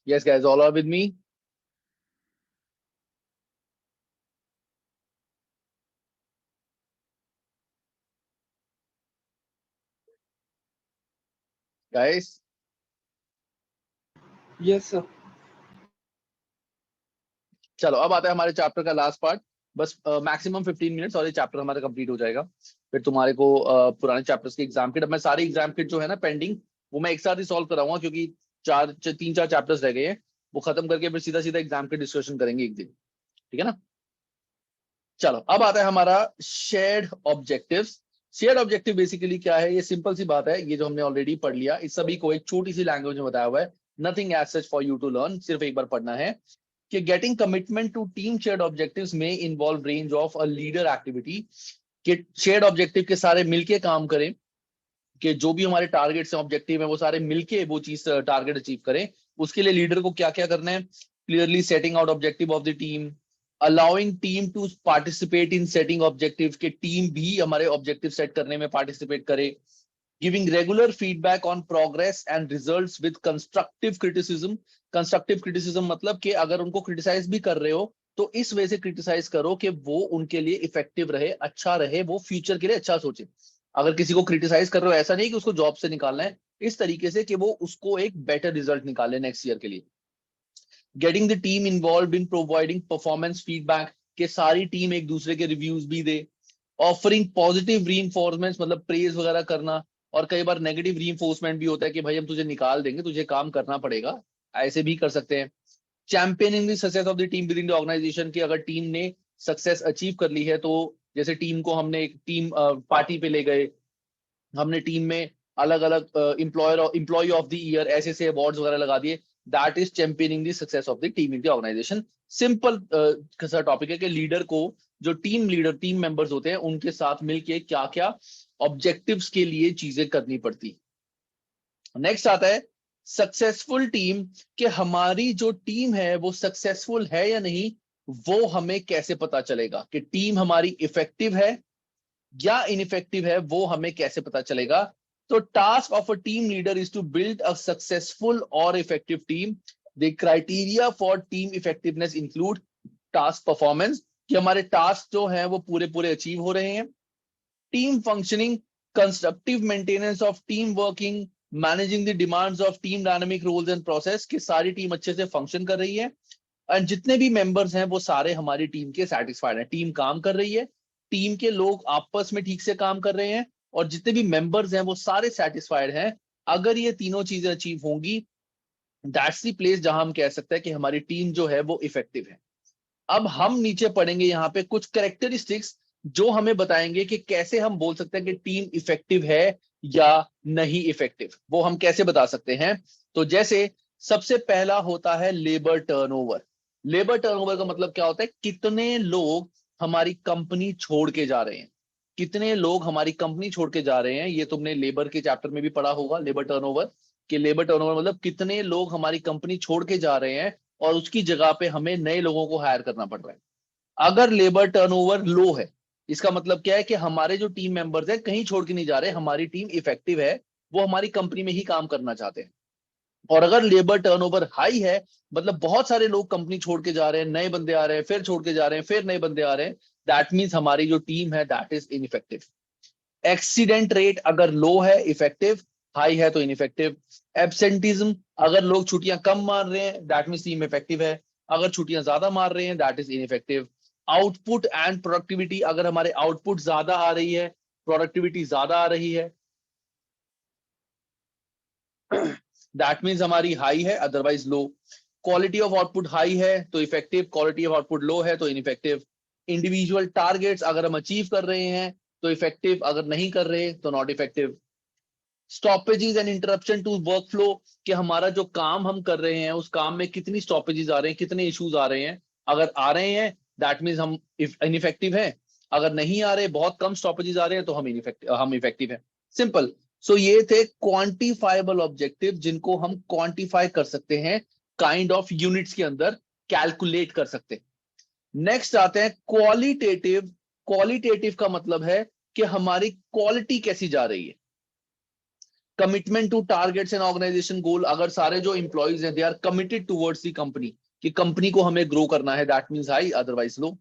Yes, guys, all are with me? Guys, yes sir. चलो अब आता है हमारे चैप्टर का लास्ट पार्ट। बस मैक्सिमम 15 मिनट्स और ये चैप्टर हमारा कंप्लीट हो जाएगा। फिर तुम्हारे को पुराने चैप्टर्स के एग्जाम किट, अब मैं सारे एग्जाम किट जो है ना पेंडिंग, वो मैं एक साथ ही सॉल्व कराऊंगा, क्योंकि 3-4 चैप्टर्स रह गए हैं। वो खत्म करके फिर सीधा सीधा एग्जाम के डिस्कशन करेंगे एक दिन, ठीक है ना। चलो अब आता है हमारा shared objectives. Shared objective basically क्या है, ये सिंपल सी बात है, ये जो हमने ऑलरेडी पढ़ लिया, इस सभी को एक छोटी सी लैंग्वेज में बताया हुआ है। Nothing as such for you to learn, सिर्फ एक बार पढ़ना है कि getting commitment to team shared objectives में involve range of a leader activity, कि शेयर्ड ऑब्जेक्टिव के सारे मिलके काम करें, कि जो भी हमारे टारगेट्स हैं, ऑब्जेक्टिव है, वो सारे मिलके वो चीज टारगेट अचीव करें। उसके लिए लीडर को क्या क्या करना है, clearly setting out objective of the team, allowing team to participate in setting objective, के टीम भी हमारे ऑब्जेक्टिव सेट करने में पार्टिसिपेट करे, giving regular feedback on progress and results with constructive criticism. Constructive criticism मतलब कि अगर उनको क्रिटिसाइज भी कर रहे हो तो इस वजह से क्रिटिसाइज करो कि वो उनके लिए इफेक्टिव रहे, अच्छा रहे, वो फ्यूचर के लिए अच्छा सोचे। अगर किसी को क्रिटिसाइज कर रहे हो, ऐसा नहीं कि उसको जॉब से निकालना है, इस तरीके से कि वो उसको एक बेटर रिजल्ट निकाले नेक्स्ट ईयर के लिए। Getting the team involve in providing performance feedback, के सारी टीम एक दूसरे के रिव्यूज भी दे। ऑफरिंग पॉजिटिव रीइंफोर्समेंट मतलब प्रेज वगैरह करना, और कई बार नेगेटिव रीइंफोर्समेंट भी होता है कि भाई हम तुझे निकाल देंगे, तुझे काम करना पड़ेगा, ऐसे भी कर सकते हैं। Championing the success of the team within the organisation, की अगर टीम ने सक्सेस अचीव कर ली है, तो जैसे टीम को हमने एक टीम पार्टी पे ले गए, हमने टीम में अलग अलग एम्प्लॉय ऑफ द ईयर ऐसे ऐसे अवार्ड्स वगैरह लगा दिए, that is championing the success of the team in the organisation. Simple सा टॉपिक है कि लीडर को, जो टीम मेंबर्स होते हैं, उनके साथ मिलके क्या क्या ऑब्जेक्टिव्स के लिए चीजें करनी पड़ती। नेक्स्ट आता है सक्सेसफुल टीम, कि हमारी जो टीम है वो सक्सेसफुल है या नहीं, वो हमें कैसे पता चलेगा, कि टीम हमारी इफेक्टिव है या इनइफेक्टिव है, वो हमें कैसे पता चलेगा। तो task of a team leader is to build a successful और effective team. The criteria for team effectiveness include task performance, कि हमारे टास्क जो हैं वो पूरे पूरे अचीव हो रहे हैं। Team functioning, constructive maintenance of team working, managing the demands of team dynamic roles and process, कि सारी टीम अच्छे से फंक्शन कर रही है, एंड जितने भी मेंबर्स हैं वो सारे हमारी टीम के सेटिस्फाइड हैं, टीम काम कर रही है, टीम के लोग आपस में ठीक से काम कर रहे हैं, और जितने भी मेंबर्स हैं वो सारे सेटिस्फाइड हैं। अगर ये तीनों चीजें अचीव होंगी, दैट्स द प्लेस जहां हम कह सकते हैं कि हमारी टीम जो है वो इफेक्टिव है। अब हम नीचे पढ़ेंगे यहाँ पे कुछ कैरेक्टरिस्टिक्स जो हमें बताएंगे कि कैसे हम बोल सकते हैं कि टीम इफेक्टिव है या नहीं इफेक्टिव, वो हम कैसे बता सकते हैं। तो जैसे सबसे पहला होता है लेबर टर्नओवर। लेबर टर्नओवर का मतलब क्या होता है, कितने लोग हमारी कंपनी छोड़ के जा रहे हैं, कितने लोग हमारी कंपनी छोड़ के जा रहे हैं। ये तुमने लेबर के चैप्टर में भी पढ़ा होगा, लेबर टर्नओवर, कि लेबर टर्नओवर मतलब कितने लोग हमारी कंपनी छोड़ के जा रहे हैं और उसकी जगह पे हमें नए लोगों को हायर करना पड़ रहा है। अगर लेबर टर्नओवर लो है, इसका मतलब क्या है कि हमारे जो टीम मेंबर्स हैं कहीं छोड़ के नहीं जा रहे, हमारी टीम इफेक्टिव है, वो हमारी कंपनी में ही काम करना चाहते हैं। और अगर लेबर टर्नओवर हाई है, मतलब बहुत सारे लोग कंपनी छोड़ के जा रहे हैं, नए बंदे आ रहे हैं, फिर छोड़ के जा रहे हैं, फिर नए बंदे आ रहे हैं, दैट मीन्स हमारी जो टीम है that is ineffective. Accident rate अगर लो है इफेक्टिव, हाई है तो इनइफेक्टिव। एब्सेंटिज्म, अगर लोग छुट्टियां कम मार रहे हैं दैट मींस टीम इफेक्टिव है, अगर छुट्टियां ज्यादा मार रहे हैं that is ineffective. Output and productivity, अगर हमारे आउटपुट ज्यादा आ रही है, प्रोडक्टिविटी ज्यादा आ रही है, दैट मींस हमारी हाई है, otherwise low. Quality of output high है तो effective, quality of output low है तो इनइफेक्टिव। इंडिविजुअल टारगेट्स अगर हम अचीव कर रहे हैं तो इफेक्टिव, अगर नहीं कर रहे तो not effective. Stoppages and interruption to work flow, कि हमारा जो काम हम कर रहे हैं उस काम में कितनी स्टॉपेजेस आ रहे हैं, कितने इश्यूज आ रहे हैं। अगर आ रहे हैं दैट मींस हम इनइफेक्टिव हैं, अगर नहीं आ रहे, बहुत कम स्टॉपेजेस आ रहे हैं, तो हम इफेक्टिव हैं। सिंपल। सो ये थे क्वांटिफाइबल ऑब्जेक्टिव जिनको हम क्वांटिफाई कर सकते हैं, काइंड ऑफ यूनिट्स के अंदर कैलकुलेट कर सकते हैं। नेक्स्ट आते हैं क्वालिटेटिव। क्वालिटेटिव का मतलब है कि हमारी क्वालिटी कैसी जा रही है। Commitment to targets and organisation goal, अगर सारे जो एम्प्लॉइज हैं they are committed towards the company, कि कंपनी को हमें ग्रो करना है, that means high, otherwise low.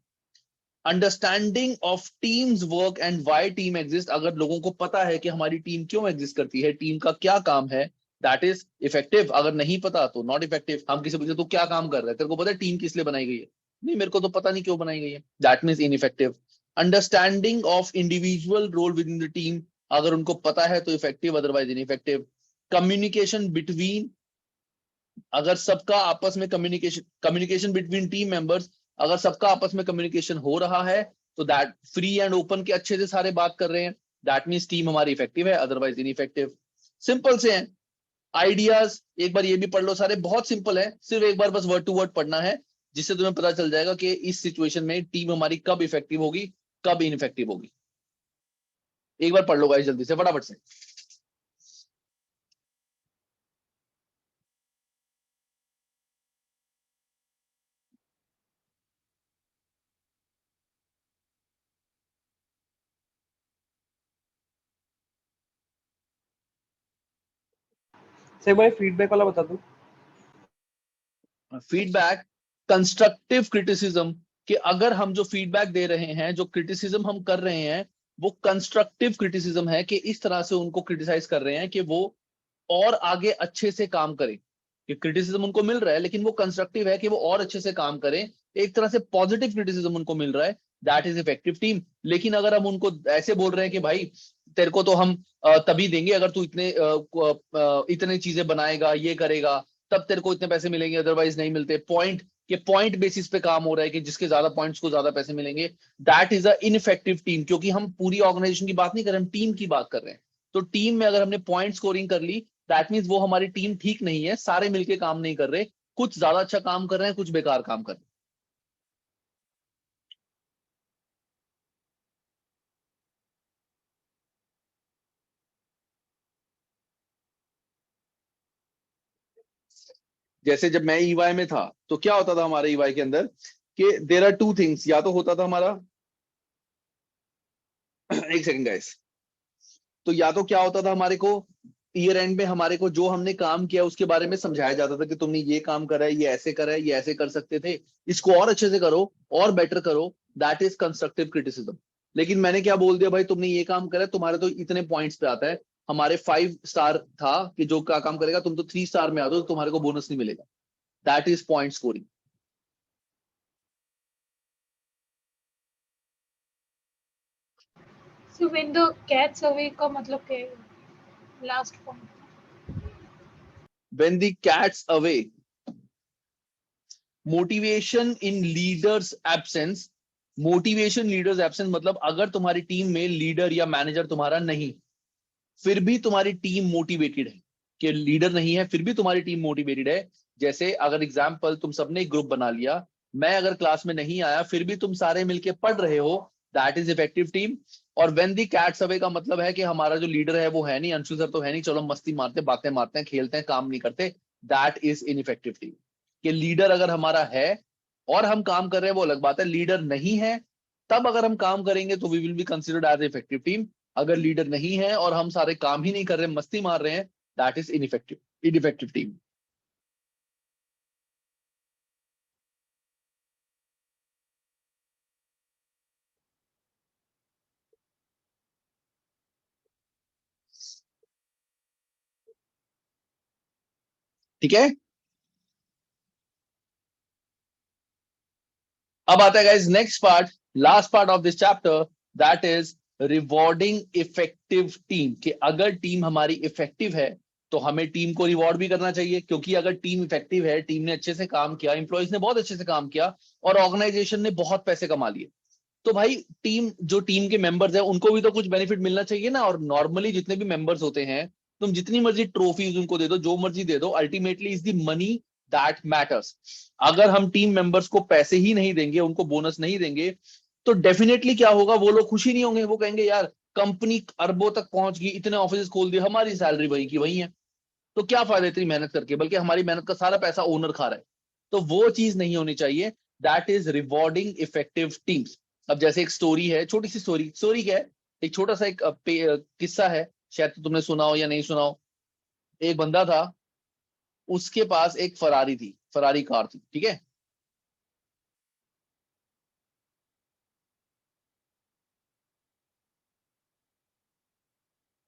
Understanding of teams work and why team exist, अगर लोगों को पता है कि हमारी टीम क्यों एग्जिस्ट करती है, टीम का क्या काम है, दैट इज इफेक्टिव। अगर नहीं पता तो नॉट इफेक्टिव। हम किसी पूछे तो क्या काम कर रहा है, तेरे को पता है टीम किस लिए बनाई गई है, नहीं मेरे को तो पता नहीं क्यों बनाई गई है, that means ineffective. Understanding of individual role within the team, अगर उनको पता है तो effective, otherwise ineffective. Communication between, अगर सबका आपस में कम्युनिकेशन बिटवीन टीम मेंबर्स, अगर सबका आपस में कम्युनिकेशन हो रहा है तो दैट फ्री एंड ओपन के अच्छे से सारे बात कर रहे हैं, दैट मींस टीम हमारी इफेक्टिव है, अदरवाइज इनइफेक्टिव। सिंपल से हैं आइडियाज, एक बार ये भी पढ़ लो, सारे बहुत सिंपल है, सिर्फ एक बार बस वर्ड टू वर्ड पढ़ना है, जिससे तुम्हें पता चल जाएगा कि इस सिचुएशन में टीम हमारी कब इफेक्टिव होगी, कब इनइफेक्टिव होगी। एक बार पढ़ लो गाइस जल्दी से, फटाफट से। सर एक बार फीडबैक वाला बता दो। फीडबैक, कंस्ट्रक्टिव क्रिटिसिज्म, कि अगर हम जो फीडबैक दे रहे हैं, जो क्रिटिसिज्म हम कर रहे हैं, वो कंस्ट्रक्टिव क्रिटिसिज्म है, कि इस तरह से उनको क्रिटिसाइज कर रहे हैं कि वो और आगे अच्छे से काम करें, कि क्रिटिसिज्म उनको मिल रहा है लेकिन वो कंस्ट्रक्टिव है कि वो और अच्छे से काम करें, एक तरह से पॉजिटिव क्रिटिसिज्म उनको मिल रहा है, दैट इज इफेक्टिव टीम। लेकिन अगर हम उनको ऐसे बोल रहे हैं कि भाई तेरे को तो हम तभी देंगे अगर तू इतने चीजें बनाएगा, ये करेगा, तब तेरे को इतने पैसे मिलेंगे, अदरवाइज नहीं मिलते, पॉइंट बेसिस पे काम हो रहा है कि जिसके ज्यादा पॉइंट्स को ज्यादा पैसे मिलेंगे, that is a ineffective team. क्योंकि हम पूरी ऑर्गेनाइजेशन की बात नहीं कर रहे, हम टीम की बात कर रहे हैं। तो टीम में अगर हमने पॉइंट स्कोरिंग कर ली, दैट मींस वो हमारी टीम ठीक नहीं है, सारे मिलके काम नहीं कर रहे, कुछ ज्यादा अच्छा काम कर रहे हैं, कुछ बेकार काम कर रहे हैं। जैसे जब मैं ईवाई में था तो क्या होता था हमारे ईवाई के अंदर, कि देयर आर टू थिंग्स, या तो होता था हमारा एक सेकंड गाइस, तो या तो क्या होता था हमारे को ईयर एंड में हमारे को जो हमने काम किया उसके बारे में समझाया जाता था कि तुमने ये काम करा है, ये ऐसे करा है, ये ऐसे कर सकते थे, इसको और अच्छे से करो और बेटर करो, दैट इज कंस्ट्रक्टिव क्रिटिसिज्म। लेकिन मैंने क्या बोल दिया, भाई तुमने ये काम करा, तुम्हारे तो इतने पॉइंट्स पे आता है, हमारे 5 स्टार था कि जो का काम करेगा, तुम तो 3 स्टार में आ दो तो तुम्हारे को बोनस नहीं मिलेगा, that is point scoring. So when the cat's away का मतलब क्या है? Last point. When the cat's away, motivation in leaders absence, motivation leaders absence मतलब अगर तुम्हारी टीम में लीडर या मैनेजर तुम्हारा नहीं, फिर भी तुम्हारी टीम मोटिवेटेड है, कि लीडर नहीं है फिर भी तुम्हारी टीम मोटिवेटेड है। जैसे अगर एग्जांपल तुम सबने एक ग्रुप बना लिया, मैं अगर क्लास में नहीं आया फिर भी तुम सारे मिलके पढ़ रहे हो, दैट इज इफेक्टिव टीम। और व्हेन दी कैट्स अवे का मतलब है कि हमारा जो लीडर है वो है नहीं, अंशु सर तो है नहीं, चलो मस्ती मारते, बातें मारते हैं, खेलते हैं, काम नहीं करते, दैट इज इनइफेक्टिव टीम। कि लीडर अगर हमारा है और हम काम कर रहे हैं वो अलग बात है, लीडर नहीं है तब अगर हम काम करेंगे तो we will be considered as effective team. अगर लीडर नहीं है और हम सारे काम ही नहीं कर रहे, मस्ती मार रहे हैं, दैट इज इनइफेक्टिव टीम। ठीक है, अब आता है guys next part, last part of this chapter, that is rewarding effective team. कि अगर टीम हमारी इफेक्टिव है तो हमें टीम को रिवॉर्ड भी करना चाहिए, क्योंकि अगर टीम इफेक्टिव है, टीम ने अच्छे से काम किया, इंप्लॉइज ने बहुत अच्छे से काम किया और ऑर्गेनाइजेशन ने बहुत पैसे कमा लिए, तो भाई टीम, जो टीम के मेंबर्स हैं उनको भी तो कुछ बेनिफिट मिलना चाहिए ना। और नॉर्मली जितने भी मेंबर्स होते हैं, तुम जितनी मर्जी ट्रॉफीज उनको दे दो, जो मर्जी दे दो, ultimately is the money that matters. अगर हम टीम मेंबर्स को पैसे ही नहीं देंगे, उनको बोनस नहीं देंगे, तो डेफिनेटली क्या होगा, वो लोग खुशी नहीं होंगे, वो कहेंगे यार कंपनी अरबों तक पहुंच गई, इतने ऑफिस खोल दिए, हमारी सैलरी वही की वही है, तो क्या फायदा इतनी मेहनत करके, बल्कि हमारी मेहनत का सारा पैसा ओनर खा रहा है। तो वो चीज नहीं होनी चाहिए, that is rewarding effective teams. अब जैसे एक स्टोरी है, छोटी सी स्टोरी क्या है, एक छोटा सा एक किस्सा है, शायद तुमने सुना हो या नहीं सुना हो। एक बंदा था, उसके पास एक फरारी थी, फरारी कार थी, ठीक है।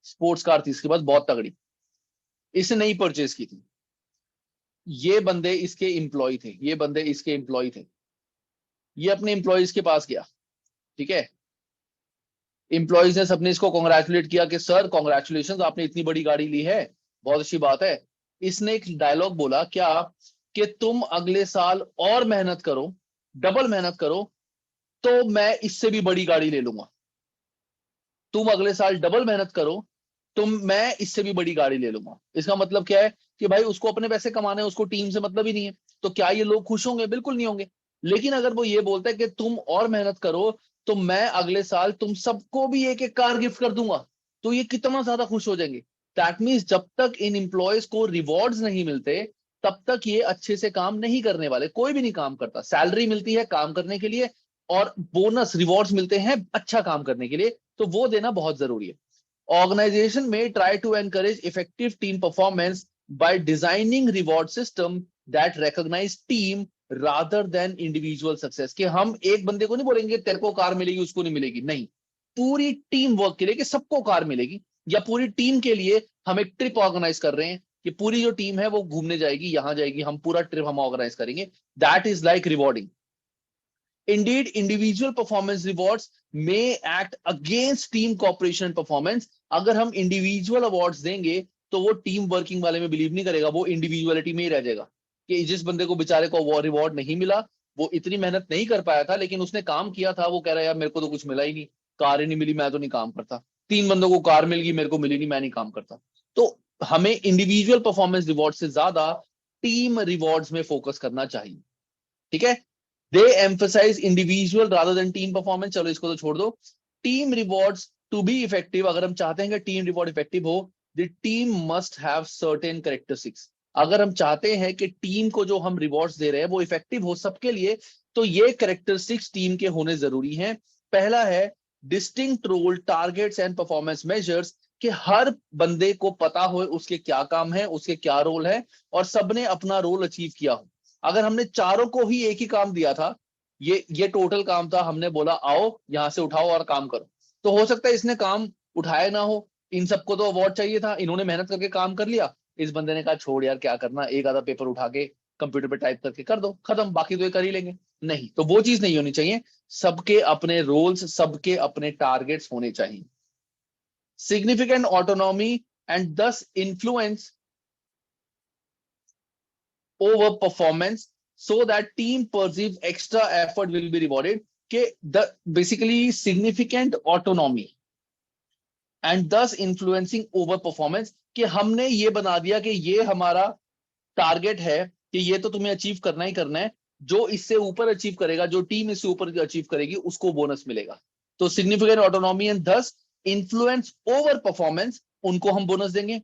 स्पोर्ट्स कार थी इसके पास बहुत तगड़ी, इसने नहीं परचेज की थी। ये बंदे इसके एम्प्लॉय थे, ये बंदे इसके एम्प्लॉय थे। ये अपने एम्प्लॉयज के पास गया, ठीक है। एम्प्लॉयज ने सबने इसको कॉन्ग्रेचुलेट किया कि सर कॉन्ग्रेचुलेशन, आपने इतनी बड़ी गाड़ी ली है, बहुत अच्छी बात है। इसने एक डायलॉग बोला क्या, कि तुम अगले साल और मेहनत करो, डबल मेहनत करो, तो मैं इससे भी बड़ी गाड़ी ले लूंगा। तुम अगले साल डबल मेहनत करो, मैं इससे भी बड़ी गाड़ी ले लूंगा। इसका मतलब क्या है कि भाई उसको अपने पैसे कमाने हैं, उसको टीम से मतलब ही नहीं है। तो क्या ये लोग खुश होंगे? बिल्कुल नहीं होंगे। लेकिन अगर वो ये बोलता है कि तुम और मेहनत करो, तो मैं अगले साल तुम सबको भी एक एक कार गिफ्ट कर दूंगा, तो ये कितना ज्यादा खुश हो जाएंगे। दैट मीन्स जब तक इन एम्प्लॉयज को रिवॉर्ड्स नहीं मिलते, तब तक ये अच्छे से काम नहीं करने वाले। कोई भी नहीं काम करता, सैलरी मिलती है काम करने के लिए, और बोनस रिवॉर्ड्स मिलते हैं अच्छा काम करने के लिए, तो वो देना बहुत जरूरी है। Organization may try to encourage effective team performance by designing reward system that recognize team rather than individual success। कि हम एक बंदे को नहीं बोलेंगे तेरे को कार मिलेगी उसको नहीं मिलेगी, नहीं, पूरी टीम वर्क के लिए कि सबको कार मिलेगी, या पूरी टीम के लिए हम एक ट्रिप ऑर्गेनाइज कर रहे हैं कि पूरी जो टीम है वो घूमने जाएगी, यहां जाएगी, हम पूरा ट्रिप हम ऑर्गेनाइज करेंगे। That is like rewarding. Indeed, individual performance rewards may act against team cooperation and performance। अगर हम इंडिविजुअल अवार्ड्स देंगे तो वो टीम वर्किंग वाले में बिलीव नहीं करेगा, वो इंडिविजुअलिटी में ही रह जाएगा कि जिस बंदे को बेचारे को वो रिवॉर्ड नहीं मिला, वो इतनी मेहनत नहीं कर पाया था, लेकिन उसने काम किया था, वो कह रहा है यार मेरे को तो कुछ मिला ही नहीं, कार ही नहीं मिली, मैं तो नहीं काम करता। 3 बंदों को कार मिल गई, मेरे को मिली नहीं, मैं नहीं काम करता। तो हमें इंडिविजुअल परफॉर्मेंस रिवॉर्ड से ज्यादा टीम रिवॉर्ड्स में फोकस करना चाहिए, ठीक है। They emphasise individual rather than team performance. चलो इसको तो छोड़ दो। Team rewards to be effective, अगर हम चाहते हैं कि टीम रिवॉर्ड इफेक्टिव हो, the team must have certain characteristics. अगर हम चाहते हैं कि टीम को जो हम रिवॉर्ड्स दे रहे हैं वो इफेक्टिव हो सबके लिए, तो ये कैरेक्टरिस्टिक्स टीम के होने जरूरी हैं। पहला है distinct role, targets and performance measures, कि हर बंदे को पता हो उसके क्या काम है, उसके क्या रोल है, और सबने अपना रोल अचीव किया हो। अगर हमने चारों को ही एक ही काम दिया था, ये टोटल काम था, हमने बोला आओ यहां से उठाओ और काम करो, तो हो सकता है इसने काम उठाया ना हो। इन सबको तो अवार्ड चाहिए था, इन्होंने मेहनत करके काम कर लिया, इस बंदे ने कहा छोड़ यार क्या करना, एक आधा पेपर उठा के कंप्यूटर पे टाइप करके कर दो, खत्म, बाकी तो ये कर ही लेंगे। नहीं, तो वो चीज नहीं होनी चाहिए। सबके अपने रोल्स, सबके अपने टारगेट्स होने चाहिए। सिग्निफिकेंट ऑटोनॉमी एंड दस influence over performance so that team perceives extra effort will be rewarded। के the basically significant autonomy and thus influencing over performance, कि हमने ये बना दिया कि ये हमारा टारगेट है कि ये तो तुम्हें अचीव करना ही करना है, जो इससे ऊपर अचीव करेगा, जो टीम इससे ऊपर अचीव करेगी उसको बोनस मिलेगा। तो सिग्निफिकेंट ऑटोनॉमी एंड दस इन्फ्लुएंस ओवर परफॉर्मेंस, उनको हम बोनस देंगे।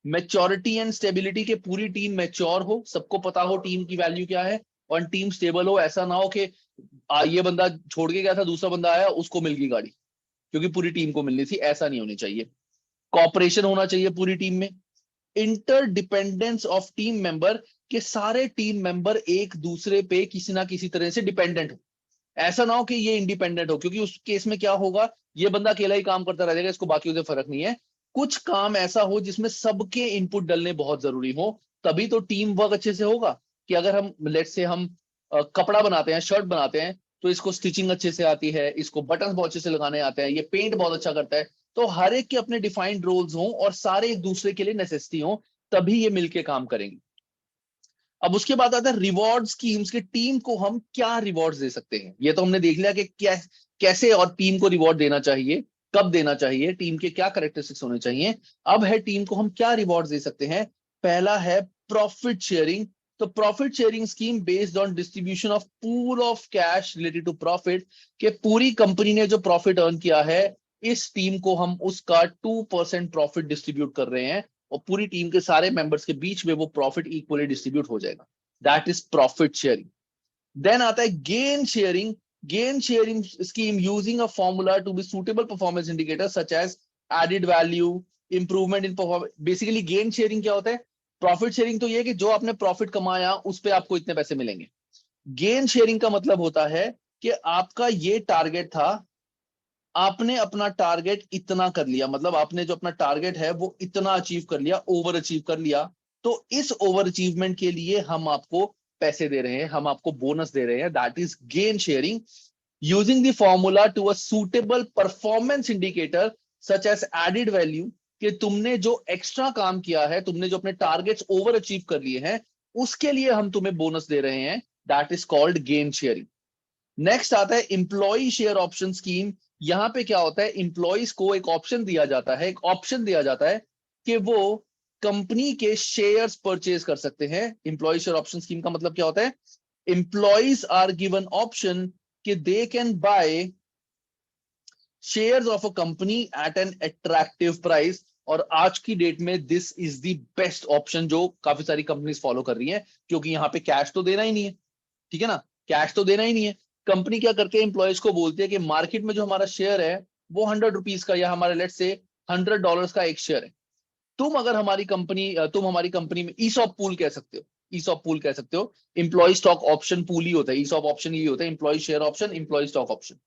मैच्योरिटी एंड स्टेबिलिटी, के पूरी टीम मैच्योर हो, सबको पता हो टीम की वैल्यू क्या है, और टीम स्टेबल हो। ऐसा ना हो कि ये बंदा छोड़ के गया था, दूसरा बंदा आया उसको मिल गई गाड़ी, क्योंकि पूरी टीम को मिलनी थी, ऐसा नहीं होनी चाहिए। कॉपरेशन होना चाहिए पूरी टीम में। इंटरडिपेंडेंस ऑफ टीम मेंबर, के सारे टीम मेंबर एक दूसरे पे किसी ना किसी तरह से डिपेंडेंट हो। ऐसा ना हो कि ये इंडिपेंडेंट हो, क्योंकि उस केस में क्या होगा, ये बंदा अकेला ही काम करता रहेगा, इसको बाकियों से फर्क नहीं है। कुछ काम ऐसा हो जिसमें सबके इनपुट डलने बहुत जरूरी हो, तभी तो टीम वर्क अच्छे से होगा। कि अगर हम लेट से हम कपड़ा बनाते हैं, शर्ट बनाते हैं, तो इसको स्टिचिंग अच्छे से आती है, इसको बटन बहुत अच्छे से लगाने आते हैं, ये पेंट बहुत अच्छा करता है, तो हर एक के अपने डिफाइंड रोल्स हों और सारे एक दूसरे के लिए नेसेसिटी हो, तभी ये मिलके काम करेंगे। अब उसके बाद आता है रिवॉर्ड स्कीम्स, के टीम को हम क्या रिवॉर्ड्स दे सकते हैं। ये तो हमने देख लिया कि क्या कैसे और टीम को रिवॉर्ड देना चाहिए, कब देना चाहिए, टीम के क्या कैरेक्टरिस्टिक्स होने चाहिए। अब है टीम को हम क्या रिवॉर्ड्स दे सकते हैं। पहला है प्रॉफिट शेयरिंग। तो profit sharing scheme based on distribution of pool of cash related to profit, के पूरी कंपनी ने जो प्रॉफिट अर्न किया है, इस टीम को हम उसका 2% प्रॉफिट डिस्ट्रीब्यूट कर रहे हैं, और पूरी टीम के सारे मेंबर्स के बीच में वो प्रॉफिट इक्वली डिस्ट्रीब्यूट हो जाएगा। That is profit sharing. Then आता है gain sharing. Gain sharing scheme using a formula to be suitable performance indicator such as added value, improvement in performance. Basically gain sharing क्या होता है? प्रॉफिट शेयरिंग तो ये है कि जो आपने प्रॉफिट कमाया उस पे आपको इतने पैसे मिलेंगे। गेन शेयरिंग का मतलब होता है कि आपका ये टारगेट था, आपने अपना टारगेट इतना कर लिया, मतलब आपने जो अपना टारगेट है वो इतना अचीव कर लिया, ओवर अचीव कर लिया, तो इस ओवर अचीवमेंट के लिए हम आपको पैसे दे रहे हैं, हम आपको बोनस दे रहे हैं, that is gain sharing. Using the formula to a suitable performance indicator such as added value, कि तुमने जो एक्स्ट्रा काम किया है, तुमने जो अपने टारगेट्स ओवर अचीव कर लिए हैं, उसके लिए हम तुम्हें बोनस दे रहे हैं, that is called gain sharing. Next आता है इंप्लॉय शेयर ऑप्शन स्कीम। यहां पे क्या होता है? इंप्लॉइज को एक ऑप्शन दिया जाता है, एक ऑप्शन दिया जाता है कि वो कंपनी के शेयर्स परचेज कर सकते हैं। इंप्लॉय शेयर ऑप्शन स्कीम का मतलब क्या होता है? इंप्लॉइज आर गिवन ऑप्शन कि they can by shares of a company at an attractive price. और आज की डेट में this is the best option जो काफी सारी कंपनीज फॉलो कर रही हैं, क्योंकि यहाँ पे कैश तो देना ही नहीं है, ठीक है ना, कैश तो देना ही नहीं है। कंपनी क्या करती है? एम्प्लॉयज को बोलती है कि मार्केट में जो हमारा शेयर है वो ₹100 का, या हमारे लेट से $100 का एक शेयर है। तुम अगर हमारी कंपनी में ईसॉप पूल कह सकते हो, ईसॉप पूल कह सकते हो। एम्प्लॉय स्टॉक ऑप्शन पूल ही होता है, ईसॉप ऑप्शन ही होता है, employee share option, employee stock option.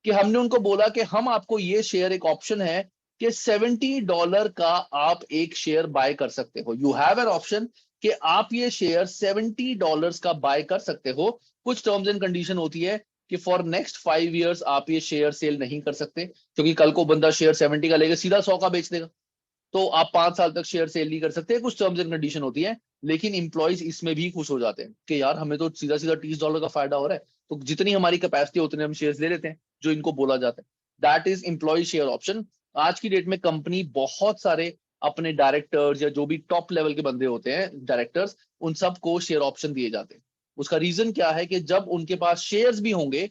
कि हमने उनको बोला कि हम आपको ये शेयर, एक ऑप्शन है कि $70 का आप एक शेयर बाय कर सकते हो। यू हैव एन ऑप्शन कि आप ये शेयर $70 का बाय कर सकते हो। कुछ टर्म्स एंड कंडीशन होती है कि फॉर नेक्स्ट 5 इयर्स आप ये शेयर सेल नहीं कर सकते, क्योंकि कल को बंदा शेयर 70 का लेगा, सीधा 100 का बेच देगा, तो आप 5 साल तक शेयर सेल नहीं कर सकते। कुछ टर्म्स एंड कंडीशन होती है। लेकिन इंप्लॉइज इसमें भी खुश हो जाते हैं कि यार हमें तो सीधा सीधा $30 का फायदा हो रहा है, तो जितनी हमारी कैपेसिटी उतने हम शेयर्स ले लेते हैं, जो इनको बोला जाता है, that is employee share option. आज की डेट में कंपनी बहुत सारे अपने डायरेक्टर्स या जो भी टॉप लेवल के बंदे होते हैं, डायरेक्टर्स, उन सबको शेयर ऑप्शन दिए जाते हैं। उसका रीजन क्या है? कि जब उनके पास शेयर्स भी होंगे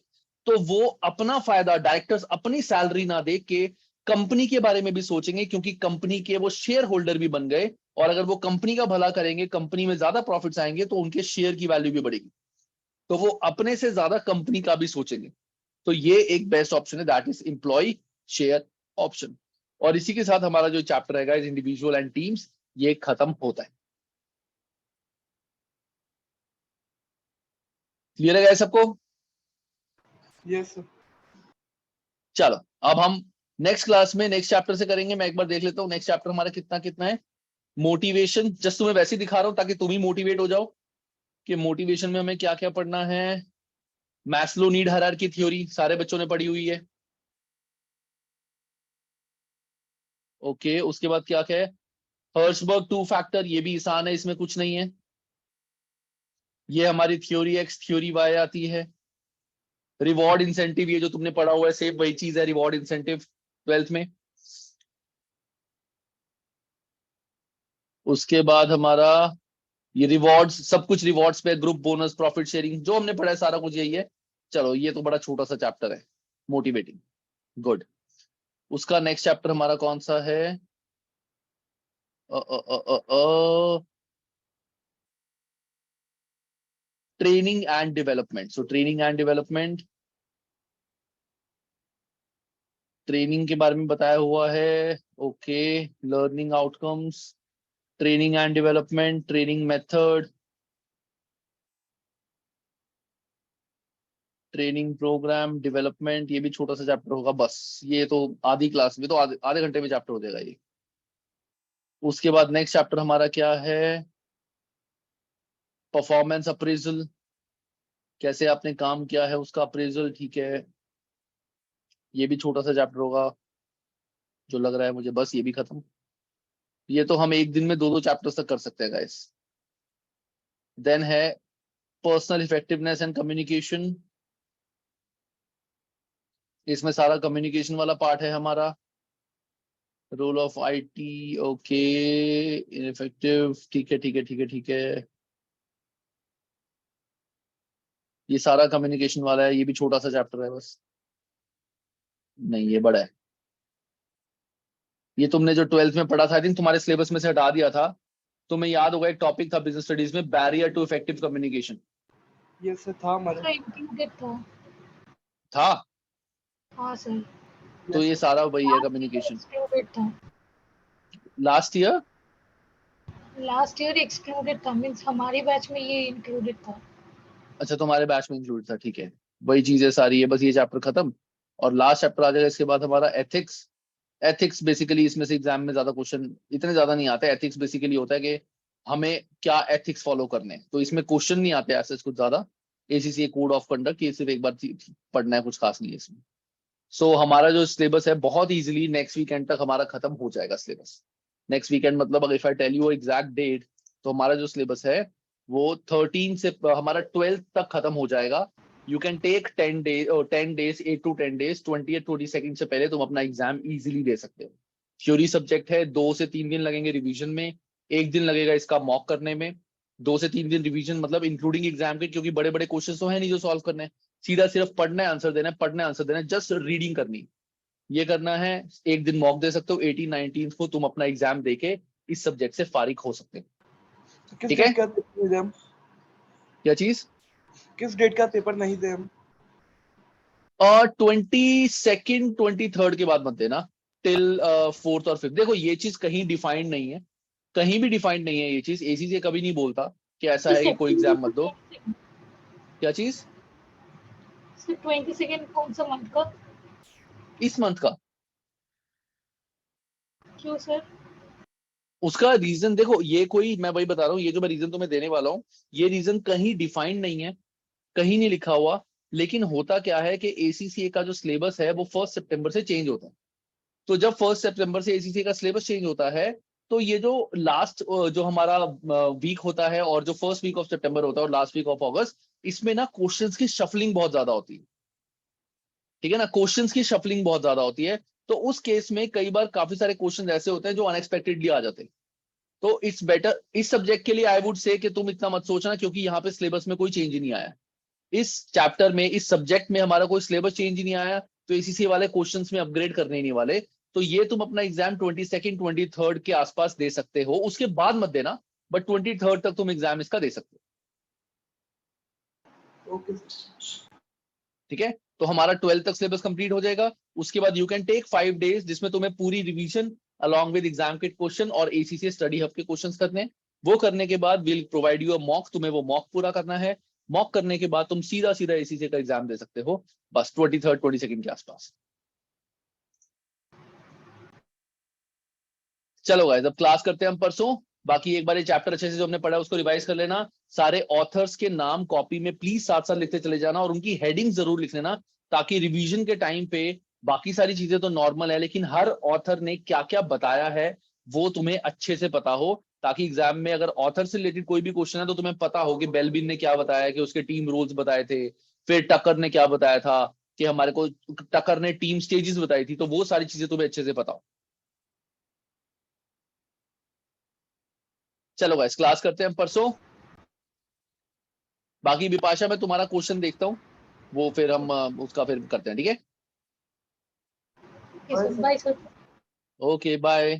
तो वो अपना फायदा, डायरेक्टर्स अपनी सैलरी ना दे के कंपनी के बारे में भी सोचेंगे, क्योंकि कंपनी के वो शेयर होल्डर भी बन गए, और अगर वो कंपनी का भला करेंगे, कंपनी में ज्यादा प्रॉफिट्स आएंगे, तो उनके शेयर की वैल्यू भी बढ़ेगी, तो वो अपने से ज्यादा कंपनी का भी सोचेंगे। तो ये एक बेस्ट ऑप्शन है, that is employee share option. और इसी के साथ हमारा जो चैप्टर रहेगा इज इंडिविजुअल एंड टीम्स, ये खत्म होता है। क्लियर है गाइस सबको? Yes sir. चलो अब हम नेक्स्ट क्लास में नेक्स्ट चैप्टर से करेंगे। मैं एक बार देख लेता हूँ नेक्स्ट चैप्टर हमारा कितना कितना है। मोटिवेशन, जस्ट तुम्हें वैसे ही दिखा रहा हूं ताकि तुम ही मोटिवेट हो जाओ कि मोटिवेशन में हमें क्या क्या पढ़ना है। मैस्लो नीड हायरार्की थ्योरी सारे बच्चों ने पढ़ी हुई है। ओके, उसके बाद क्या क्या है? हर्ट्जबर्ग 2 फैक्टर, ये भी आसान है, इसमें कुछ नहीं है। ये हमारी थ्योरी एक्स थ्योरी वाई आती है। रिवॉर्ड इंसेंटिव, ये जो तुमने पढ़ा हुआ है सेम वही चीज है, रिवॉर्ड इंसेंटिव 12th में। उसके बाद हमारा ये रिवॉर्ड्स, सब कुछ रिवॉर्ड्स पे, ग्रुप बोनस, प्रॉफिट शेयरिंग, जो हमने पढ़ा है सारा कुछ यही है। चलो ये तो बड़ा छोटा सा चैप्टर है, मोटिवेटिंग, गुड। उसका नेक्स्ट चैप्टर हमारा कौन सा है? Training and development. So training and development, training के बारे में बताया हुआ है। Okay, learning outcomes, training and development, training method, training program, development, ये भी छोटा सा चैप्टर होगा बस। ये तो आधी क्लास में, तो आधे घंटे में चैप्टर हो जाएगा ये। उसके बाद नेक्स्ट चैप्टर हमारा क्या है? परफॉर्मेंस अप्रेजल, कैसे आपने काम किया है उसका अप्रेजल, ठीक है। ये भी छोटा सा चैप्टर होगा जो लग रहा है मुझे, बस ये भी खत्म। ये तो हम एक दिन में 2-2 चैप्टर्स तक कर सकते हैं गाइस। देन है पर्सनल इफेक्टिवनेस एंड कम्युनिकेशन, इसमें सारा कम्युनिकेशन वाला पार्ट है हमारा। Role of IT, okay, ineffective, ठीक है ठीक है ठीक है ठीक है। ये सारा कम्युनिकेशन वाला है, ये भी छोटा सा चैप्टर है बस। नहीं ये बड़ा है। ये तुमने जो 12th में पढ़ा था, आई थिंक तुम्हारे सिलेबस में से हटा दिया था। तुम्हें याद होगा एक टॉपिक था बिजनेस स्टडीज में, barrier to effective communication. Yes sir, था हमारे। उसका इंक्लूडेड था, हाँ सर, तो यस ये सर। सारा वही है कम्युनिकेशन। इंक्लूडेड था। Last year last year excluded था, मीन्स हमारे बैच में ये इंक्लूडेड था। अच्छा तुम्हारे बैच में इंक्लूड था, ठीक है। वही चीजें सारी है, बस ये चैप्टर खत्म और लास्ट चैप्टर आ जाएगा इसके बाद हमारा एथिक्स। एथिक्स बेसिकली इसमें से एग्जाम में ज्यादा क्वेश्चन इतने ज्यादा नहीं आते। एथिक्स बेसिकली होता है कि हमें क्या एथिक्स फॉलो करने हैं, तो इसमें क्वेश्चन नहीं आते ऐसे कुछ ज्यादा। एसीसी कोड ऑफ कंडक्ट ये सिर्फ एक बार पढ़ना है, कुछ खास नहीं है इसमें। सो हमारा जो सिलेबस है बहुत इजीली नेक्स्ट वीकेंड तक हमारा खत्म हो जाएगा सिलेबस। नेक्स्ट वीकेंड मतलब अगर if I tell you exact date, तो हमारा जो सिलेबस है वो 13 से हमारा 12 तक खत्म हो जाएगा। You can take 10 days 8 to 10 days, 20 22 से पहले तुम अपना एग्जाम इजीली दे सकते हो। थ्योरी सब्जेक्ट है, 2 से 3 दिन लगेंगे रिवीजन में, 1 दिन लगेगा इसका मॉक करने में। 2 से 3 दिन रिवीजन मतलब इंक्लूडिंग एग्जाम के, क्योंकि बड़े बड़े क्वेश्चन तो है नहीं जो सॉल्व करने हैं। सीधा सिर्फ पढ़ना है, आंसर देना है, पढ़ना है, आंसर देना है, जस्ट रीडिंग करनी है। ये करना है। 1 दिन मॉक दे सकते हो, 18 19 को तुम अपना एग्जाम देके इस सब्जेक्ट से फारिग हो सकते हो। किस ठीक है? डेट का पेपर नहीं दे हम? क्या चीज? किस डेट का पेपर नहीं दे हम? 22nd 23rd के बाद मत देना, टिल 4th और 5th। देखो ये चीज कहीं डिफाइंड नहीं है, कहीं भी डिफाइंड नहीं है ये चीज। एसीसी कभी नहीं बोलता कि ऐसा है कि कोई एग्जाम मत दो। क्या चीज? 22 कौन सा मंथ का? इस मंथ का। क्यों सर? उसका रीजन देखो, ये कोई मैं वही बता रहा हूँ, ये जो मैं रीजन तुम्हें देने वाला हूँ ये रीजन कहीं डिफाइंड नहीं है, कहीं नहीं लिखा हुआ। लेकिन होता क्या है कि एसीसीए का जो सिलेबस है वो 1 सितंबर से चेंज होता है। तो जब 1 सितंबर से एसीसीए का सिलेबस चेंज होता है, तो ये जो लास्ट जो हमारा वीक होता है और जो फर्स्ट वीक ऑफ सितंबर होता है और लास्ट वीक ऑफ अगस्त, इसमें ना क्वेश्चंस की शफलिंग बहुत ज्यादा होती है। ठीक है ना, क्वेश्चंस की शफलिंग बहुत ज्यादा होती है। तो उस केस में कई बार काफी सारे क्वेश्चन ऐसे होते हैं जो अनएक्सपेक्टेडली आ जाते हैं। तो इट्स बेटर इस सब्जेक्ट के लिए आई वुड से कि तुम इतना मत सोचना, क्योंकि यहाँ पे सिलेबस में कोई चेंज ही नहीं आया। इस चैप्टर में, इस सब्जेक्ट में हमारा कोई सिलेबस चेंज ही नहीं आया, तो एसीसी वाले क्वेश्चंस में अपग्रेड करने ही नहीं वाले। तो ये तुम अपना एग्जाम 22nd 23rd के आसपास दे सकते हो, उसके बाद मत देना, बट 23rd तक तुम एग्जाम इसका दे सकते हो। ओके। ठीक है, तो हमारा 12 तक सिलेबस कंप्लीट हो जाएगा। उसके बाद यू कैन टेक 5 डेज जिसमें तुम्हें पूरी रिवीजन अलॉन्ग विद एग्जाम के क्वेश्चन और एसीसी स्टडी हब के क्वेश्चंस करने हैं। वो करने के बाद will provide you a mock, तुम्हें वो मॉक पूरा करना है। मॉक करने के बाद तुम सीधा सीधा एसीसी का एग्जाम दे सकते हो, बस 23rd 22nd के आसपास। चलो गाइस, अब क्लास करते हैं हम परसों। बाकी एक बार ये चैप्टर अच्छे से जो हमने पढ़ा है उसको रिवाइज कर लेना। सारे ऑथर्स के नाम कॉपी में प्लीज साथ साथ लिखते चले जाना और उनकी हेडिंग जरूर लिख लेना, ताकि रिवीजन के टाइम पे बाकी सारी चीजें तो नॉर्मल है, लेकिन हर ऑथर ने क्या क्या बताया है वो तुम्हें अच्छे से पता हो, ताकि एग्जाम में अगर ऑथर से रिलेटेड कोई भी क्वेश्चन है तो तुम्हें पता हो कि बेल्बिन ने क्या बताया, कि उसके टीम रोल्स बताए थे, फिर टकर ने क्या बताया था, कि हमारे को टकर ने टीम स्टेजेस बताई थी, तो वो सारी चीजें तुम्हें अच्छे से पता हो। चलो गाइस, क्लास करते हैं हम परसों। बाकी विपाशा में तुम्हारा क्वेश्चन देखता हूँ, वो फिर हम उसका फिर करते हैं। ठीक है, बाय सर। Okay bye.